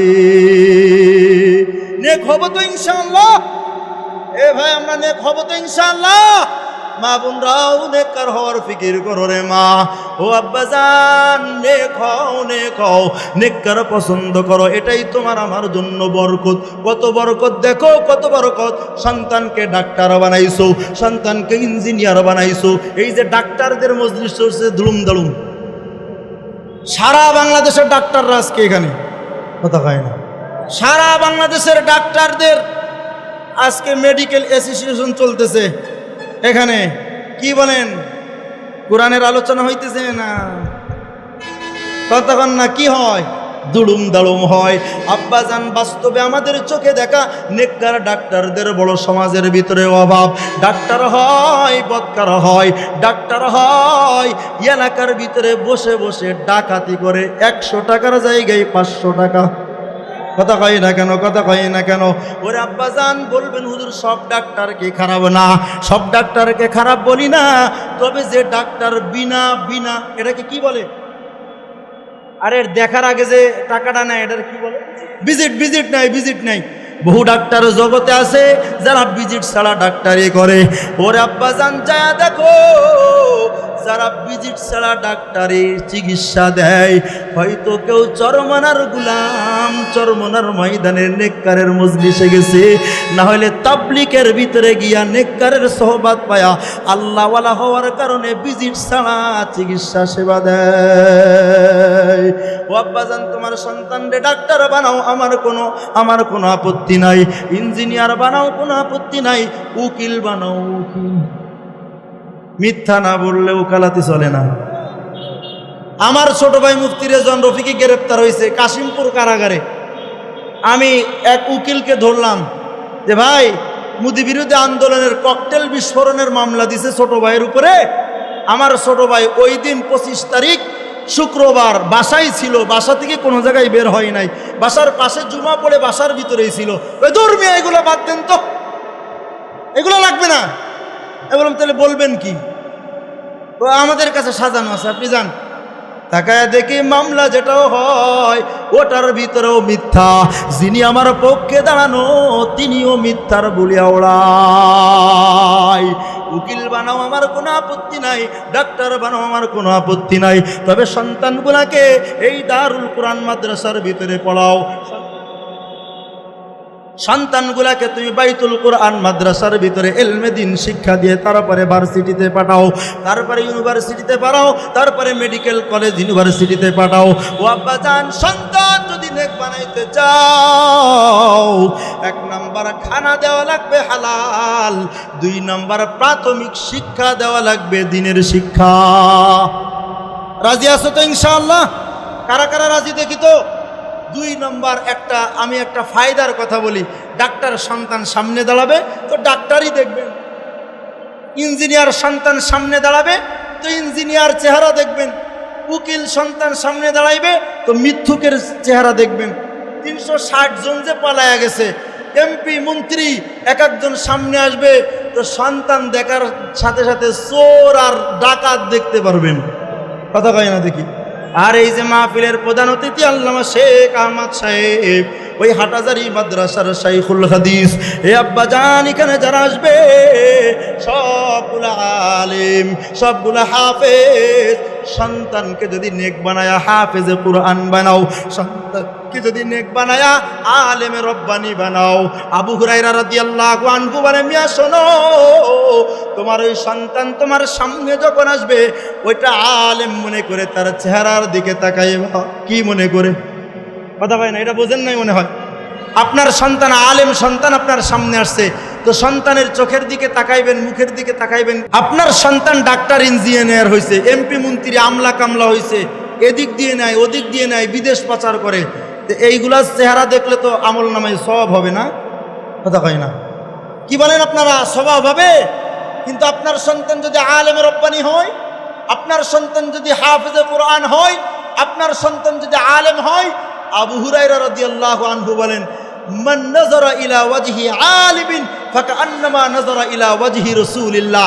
নেক হব তো ইনশাআল্লাহ? এ ভাই, আমরা নেক হব তো ইনশাআল্লাহ? মা বোনরাও নেককার হওয়ার ফিকির করো রে মা। ও আব্বাজান, নেক হও, নেক হও, নেককার পছন্দ করো, এটাই তোমার আমার জন্য বরকত। কত বরকত দেখো, কত বরকত। সন্তানকে ডাক্তার বানাইছো, সন্তানকে ইঞ্জিনিয়ার বানাইছো। এই যে ডাক্তারদের মজলিস চলছে ধুলুম দালুম, সারা বাংলাদেশের ডাক্তাররা আজকে এখানে, কথা হয় না, সারা বাংলাদেশের ডাক্তারদের আজকে মেডিকেল অ্যাসোসিয়েশন চলতেছে। এখানে কি বলেন, কোরআনের আলোচনা হইতেছে না? ততক্ষণ না কি হয়, দুলুম দালুম হয়। আব্বাজান, বাস্তবে আমাদের চোখে দেখা নেককার ডাক্তারদের বড় সমাজের ভিতরে অভাব। ডাক্তার হয়, বদকার হয়, ডাক্তার হয় এলাকার ভিতরে বসে বসে ডাকাতি করে 100 টাকার জায়গায় 500 টাকা। কথা কয় না কেন, কথা কয় না কেন? ওরে আব্বাজান, বলবেন হুজুর সব ডাক্তারকে খারাপ না, সব ডাক্তারকে খারাপ বলি না, তবে যে ডাক্তার বিনা বিনা এটাকে কি বলে, আরে দেখার আগে যে টাকাটা নেয় এটার কি বলে? ভিজিট। ভিজিট নাই, ভিজিট নাই। বহু ডাক্তার জগতে আছে যারা ভিজিট ছাড়া ডাক্তারি করে। ওরে আব্বাজান, যায় দেখো যারা ভিজিট ছাড়া ডাক্তারি চিকিৎসা দেয়, হয়তো কেউ চরমনার গুলাম, চরমনার ময়দানের নেককারের মজলিসে গেছে, না হলে তাবলিকের ভিতরে গিয়া নেককারের সোহবাত পায়া আল্লাহওয়ালা হওয়ার কারণে ভিজিট ছাড়া চিকিৎসা সেবা দেয়। ও আব্বাজান, তোমার সন্তানরে ডাক্তার বানাও, আমার কোনো আপত্তি নাই। ইঞ্জিনিয়ার বানাও, কোনো আপত্তি নাই। উকিল বানাও, উকিল। মিথ্যা না বললে ওকালাতি চলে না। আমার ছোট ভাই মুফতি রেজওয়ান রফিকি গ্রেপ্তার হয়েছে কাশিমপুর কারাগারে। আমি এক উকিলকে ধরলাম যে ভাই, মোদি বিরোধী আন্দোলনের ককটেল বিস্ফোরণের মামলা দিছে ছোট ভাইয়ের উপরে। আমার ছোট ভাই ওই দিন 25 তারিখ শুক্রবার বাসায় ছিল, বাসা থেকে কোনো জায়গায় বের হয় নাই, বাসার পাশে জুমা পড়ে বাসার ভিতরেই ছিল। ওই ধর্মীয় এগুলো বাদ দেন তো, এগুলো লাগবে না। বললাম তাহলে বলবেন কি? তো আমাদের কাছে সাজানো আছে, আপনি যান। তাকায় দেখি মামলা যেটাও হয় ওটার ভিতরেও মিথ্যা। যিনি আমার পক্ষে দাঁড়ানো তিনিও মিথ্যার বলিয়া ওড়ায়। উকিল বানাও, আমার কোনো আপত্তি নাই। ডাক্তার বানাও, আমার কোনো আপত্তি নাই। তবে সন্তানগুলাকে এই দারুল কোরআন মাদ্রাসার ভিতরে পড়াও। সন্তানগুলাকে তুমি বাইতুল কোরআন মাদ্রাসার ভিতরে ইলমে দিন শিক্ষা দিয়ে তারপরে ভার্সিটিতে পাঠাও, তারপরে ইউনিভার্সিটিতে পাঠাও, তারপরে মেডিকেল কলেজ ইউনিভার্সিটিতে পাঠাও। ও আব্বাজান, সন্তান যদি নেক বানাইতে চাও, 1 নাম্বার খানা দেওয়া লাগবে হালাল, 2 নাম্বার প্রাথমিক শিক্ষা দেওয়া লাগবে দিনের শিক্ষা। রাজি আছো তো ইনশাআল্লাহ? কারা কারা রাজি দেখি তো? 2 নম্বর আমি একটা ফায়দার কথা বলি। ডাক্তার সন্তান সামনে দাঁড়াবে তো ডাক্তারই দেখবেন, ইঞ্জিনিয়ার সন্তান সামনে দাঁড়াবে তো ইঞ্জিনিয়ার চেহারা দেখবেন, উকিল সন্তান সামনে দাঁড়াইবে তো মিথ্যুকের চেহারা দেখবেন। 360 জন যে পালায়া গেছে, এমপি মন্ত্রী এক একজন সামনে আসবে তো সন্তান দেখার সাথে সাথে চোর আর ডাকাত দেখতে পারবেন। কথা কয় না দেখি? আর এই যে মাহফিলের প্রধান অতিথি আল্লামা শেখ আহমদ সাহেব, ওই হাটাজারি মাদ্রাসার শাইখুল হাদিস, এ আব্বাজান, এখানে যারা আসবে সবগুলা আলেম, সবগুলা হাফেজ। সন্তানকে যদি নেক বানায়া হাফেজে কুরআন বানাও, সন্তানকে যদি নেক বানায়া আলেমে রব্বানি বানাও। আবু হুরায়রা রাদিয়াল্লাহু আনহু বলে, মিয়া শোনো, তোমার ওই সন্তান তোমার সামনে যখন আসবে ওইটা আলেম মনে করে তার চেহারার দিকে তাকাইবা। কি মনে করে? কথা হয় না, এটা বোঝেন নাই মনে হয়। আপনার সন্তান আলেম সন্তান আপনার সামনে আসছে তো সন্তানের চোখের দিকে তাকাইবেন, মুখের দিকে তাকাইবেন। আপনার সন্তান ডাক্তার ইঞ্জিনিয়ার হয়েছে, এমপি মন্ত্রী আমলা কামলা হয়েছে, এদিক দিয়ে নেয় ওদিক দিয়ে নেয়, বিদেশ পাচার করে, তো এইগুলা চেহারা দেখলে তো আমল নামায় সওয়াব হবে না? কথা হয় না? কি বলেন আপনারা? স্বভাব হবে। কিন্তু আপনার সন্তান যদি আলেমে রব্বানি হয়, আপনার সন্তান যদি হাফেজে কোরআন হয়, আপনার সন্তান যদি আলেম হয়, আবু হুরায়রা রাদিয়াল্লাহু আনহু বলেন, মান নাযারা ইলা ওয়াজহি আলিমিন ফাকান্নামা নাযারা ইলা ওয়াজহি রাসূলিল্লাহ।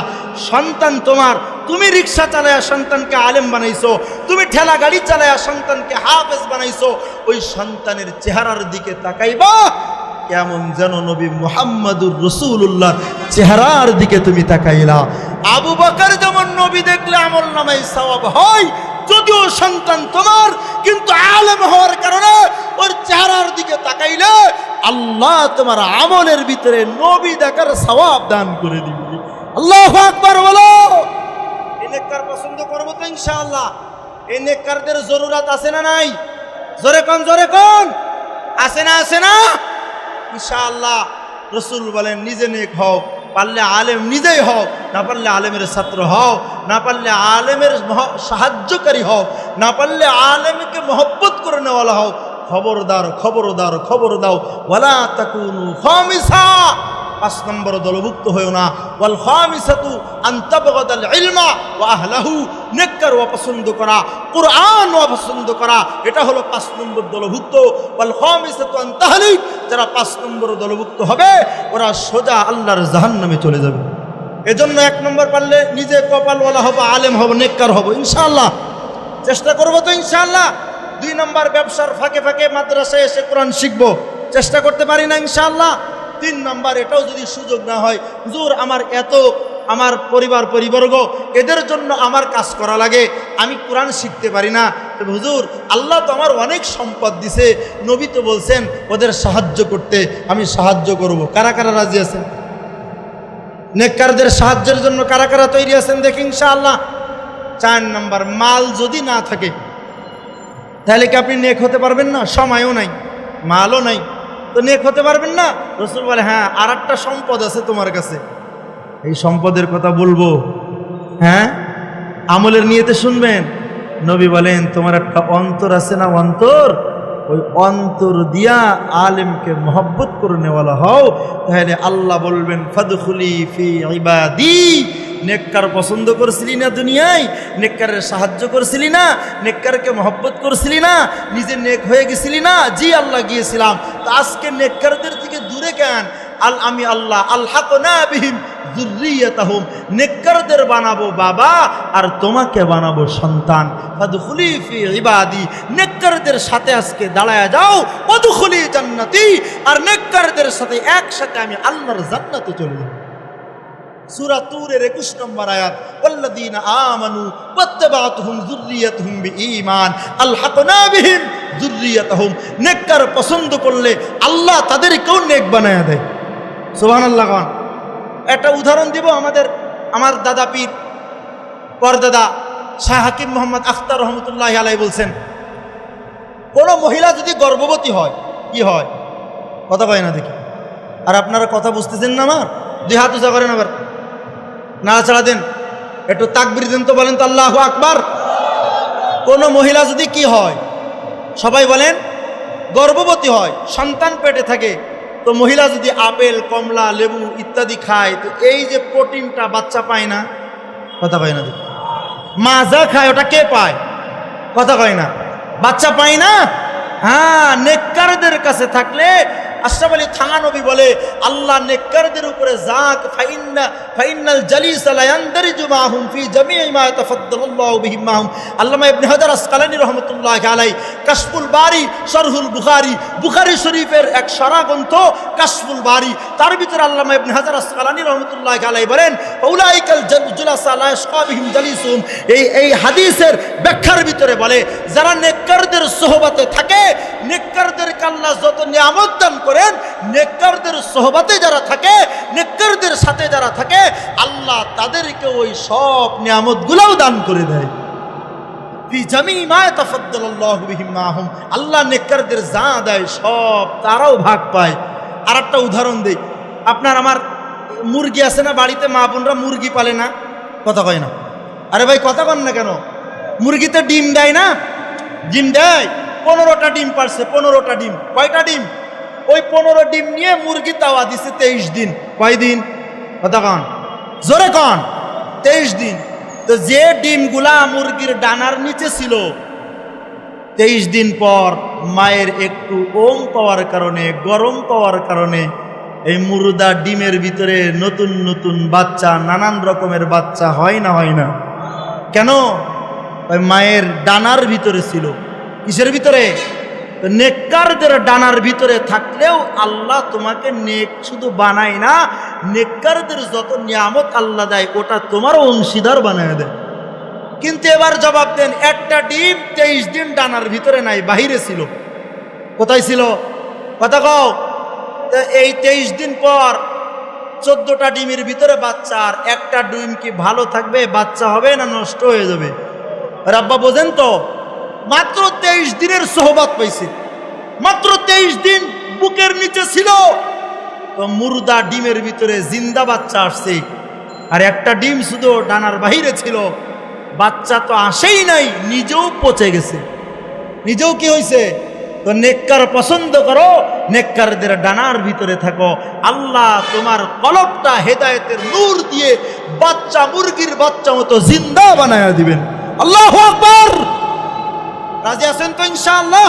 সন্তান তোমার, তুমি রিকশা চালায়া সন্তানকে আলেম বানাইছো, তুমি ঠেলা গাড়ি চালায়া সন্তানকে হাফেজ বানাইছো, ওই সন্তানের চেহারার দিকে তাকাইবা কেমন যেন নবী মুহাম্মদুর রাসূলুল্লাহর চেহারার দিকে তুমি তাকাইলা। আবু বকর যেমন নবী দেখলে আমল নামায় সওয়াব হয়, যদিও সন্তান তোমার, কিন্তু আলেম হওয়ার কারণে ওর চেহারার দিকে তাকাইলে আল্লাহ তোমার আমলের ভিতরে নবী দেখার সওয়াব দান করে দিবে। আল্লাহু আকবার বলো। এই নেককার পছন্দ করবো তো ইনশাআল্লাহ। এই নেককারদের জরুরত আছে না নাই? জোরে কোন, জোরে কোন। আছে না, আছে না? ইনশাআল্লাহ। রসুল বলেন, নিজে নেক হও, পারলে আলেম নিজেই হও, না পারলে আলেমের ছাত্র হও, না পারলে আলেমের সাহায্যকারী হও, না পারলে আলেমকে মহব্বত করে নেওয়ালা হও। খবরদার, খবরদার, খবর দাও, ওয়ালা তাকুনু খামিসা, 5 নম্বর দলভুক্ত হয়েও না। ওয়াল খামিসাতু আন তাবগাদাল ইলমা ওয়া আহলাহু, নেককার অপছন্দ করা, কোরআন অপছন্দ করা, এটা হলো 5 নম্বর দলভুক্ত। ওয়াল খামিসাতু আন তাহলিক, যারা 5 নম্বর দলভুক্ত হবে ওরা সোজা আল্লাহর জাহান্নামে চলে যাবে। এজন্য 1 নম্বর পারলে নিজে কপালওয়ালা হবো, আলেম হবো, নেককার হবো ইনশাআল্লাহ। চেষ্টা করবো তো ইনশাআল্লাহ। 2 নম্বর ব্যবসার ফাঁকে ফাঁকে মাদ্রাসায় এসে কোরআন শিখবো, চেষ্টা করতে পারি না ইনশাআল্লাহ। 3 নম্বর, এটাও যদি সুযোগ না হয়, হুজুর আমার এত আমার পরিবর্গ এদের জন্য আমার কাজ করা লাগে, আমি কোরআন শিখতে পারি না। তো হুজুর, আল্লাহ তো আমার অনেক সম্পদ দিছে, নবী তো বলছেন ওদের সাহায্য করতে, আমি সাহায্য করব। কারা কারা রাজি আছেন? নেককারদের সাহায্যের জন্য কারা কারা তৈরি আছেন দেখি ইনশাআল্লাহ। 4 নাম্বার, মাল যদি না থাকে তাহলে কি আপনি নেক হতে পারবেন না? সময়ও নাই, মালও নাই, তো নেক হতে পারবেন না। রাসূল বলে, হ্যাঁ, আর একটা সম্পদ আছে তোমার কাছে, এই সম্পদের কথা বলবো, হ্যাঁ, আমলের নিয়তে শুনবেন। নবী বলেন, তোমার একটা অন্তর আছে না, অন্তর, ওই অন্তর দিয়া আলেমকে মহব্বত করে নেওয়ালা হও, তাহলে আল্লাহ বলবেন ফাদখুলি ফি ইবাদি। নেককার পছন্দ করছিলি না দুনিয়ায়? নেককারের সাহায্য করছিলি না? নেককারকে মহব্বত করছিলি না? নিজে নেক হয়ে গেছিলি না? জি আল্লাহ গিয়েছিলাম। তো আজকে নেককারদের থেকে দূরে কেন? আমি আল্লাহ আলহাকনা বিহিম যুররিয়াতাহুম, নেককারদের বানাবো বাবা আর তোমাকে বানাবো সন্তান। ফাদখুলি ফি ইবাদি, নেককারদের সাথে আজকে দাঁড়ায়া যাও, ওয়াদখুলি জান্নাতি, আর নেককারদের সাথে একসাথে আমি আল্লাহর জান্নাতে চলে যাব। সূরা তুরের 21 নম্বর আয়াত, ওয়াল্লাযীনা আমানু ওয়াত্তাবাতুহুম যুররিয়াতুহুম বিঈমান আলহাকনা বিহিম যুররিয়াতাহুম, নেককার পছন্দ করলে আল্লাহ তাদেরকেও নেক বানায়া দেয়। সুবহানাল্লাহ। একটা উদাহরণ দিব, আমার দাদা পীর পরদাদা শাহ হাকিম মোহাম্মদ আখতার রহমতুল্লাহি আলাইহি বলছেন, কোন মহিলা যদি গর্ভবতী হয় কি হয়? কথা কয় না দেখি। আর আপনারা কথা বুঝতেছেন না? আমার 2 হাত উঁচা করেন, আবার নাড়াচাড়া দেন, একটু তাকবীর দেন তো, বলেন তো আল্লাহু আকবার। কোন মহিলা যদি কি হয়? সবাই বলেন, গর্ভবতী হয়, সন্তান পেটে থাকে। তো মহিলা যদি আপেল, কমলা, লেবু ইত্যাদি খায়, তো এই যে প্রোটিনটা বাচ্চা পায় না। কথা কয় না দেখি। মা যা খায় ওটা কে পায়? কথা কয় না, বাচ্চা পায় না। হ্যাঁ, নেককারদের কাছে থাকলে আশরাফ আলী থানভী বলে, আল্লাহ নেককারদের উপরে যাক ফাইন্নাল জালিসা লা ইয়ানদারিজু মাহুম ফি জামিই মা তাফাদ্দালাল্লাহু বিহি মাহুম। আল্লামা ইবনে হাজার আসকালানী রাহমাতুল্লাহি আলাইহি কাশফুল বারি শরহুল বুখারী, বুখারী শরীফের এক সারা গ্রন্থ কাশফুল বারি, তার ভিতরে আল্লামা ইবনে হাজার আসকালানী রাহমাতুল্লাহি আলাইহি বলেন, উলাইকাল জুলাসা লা ইয়াশকা বিহিম জালিসুম। এই হাদিসের ব্যাখ্যার ভিতরে বলে, যারা নেককারদের সোহবতে থাকে, নেককারদেরকে আল্লাহ যত নিয়ামত দান করেন, নেককারদের সোহবতে যারা থাকে, নেককারদের সাথে যারা থাকে, আল্লাহ তাদেরকে ওই সব নিয়ামতগুলোও দান করে দেয়। ফি জামিই মা তাফাদ্দালাল্লাহু বিহি মাহুম, আল্লাহ নেককারদের যা দেয় সব তারাও ভাগ পায়। আর একটা উদাহরণ দেই, আপনার আমার মুরগি আছে না বাড়িতে? মা বোনরা মুরগি পালে না? কথা কয় না। আরে ভাই কথা কন না কেন? মুরগিতে ডিম দেয় না? ডিম দেয়। 15টা ডিম পারছে, 15টা ডিম। কয়টা ডিম? ওই 15 ডিম নিয়ে মুরগি তাওয়া দিছে 23 দিন। কয় দিন? কথা কন, জোরে কন। 23 দিন। তো যে ডিমগুলা মুরগির ডানার নিচে ছিল, 23 দিন পর মায়ের একটু ওম পাওয়ার কারণে, গরম পাওয়ার কারণে এই মুর্দা ডিমের ভিতরে নতুন নতুন বাচ্চা, নানান রকমের বাচ্চা হয় না? হয় না? কেন? ওই মায়ের ডানার ভিতরে ছিল। কিসের ভিতরে? নেককারদের ডানার ভিতরে থাকলেও আল্লাহ তোমাকে নেক শুধু বানায় না, নেককারদের যত নিয়ামত আল্লাহ দেয় ওটা তোমারও অংশীদার বানায় দেয়। কিন্তু এবার জবাব দেন, একটা ডিম 23 দিন ডানার ভিতরে নাই, বাহিরে ছিল। কোথায় ছিল? কথা কও। এই 23 দিন পর 14টা ডিমের ভিতরে বাচ্চা, আর একটা ডিম কি ভালো থাকবে? বাচ্চা হবে না নষ্ট হয়ে যাবে? রাব্বা বোঝেন তো? মাত্র 23 দিনের সোহবত পাইছে, মাত্র 23 দিন বুকের নিচে ছিল, তো মুর্দা ডিমের ভিতরে জিন্দা বাচ্চা আসছে। আর একটা ডিম শুধু ডানার বাহিরে ছিল, বাচ্চা তো আসেই নাই, নিজেও পচে গেছে। নিজেও কি হয়েছে? তো নেককার পছন্দ করো, নেককারদের ডানার ভিতরে থাকো, আল্লাহ তোমার কলবটা হেদায়েতের নূর দিয়ে বাচ্চা, মুরগির বাচ্চা মতো জিন্দা বানায়া দিবেন। আল্লাহু আকবার। রাজি আছেন তো ইনশাআল্লাহ?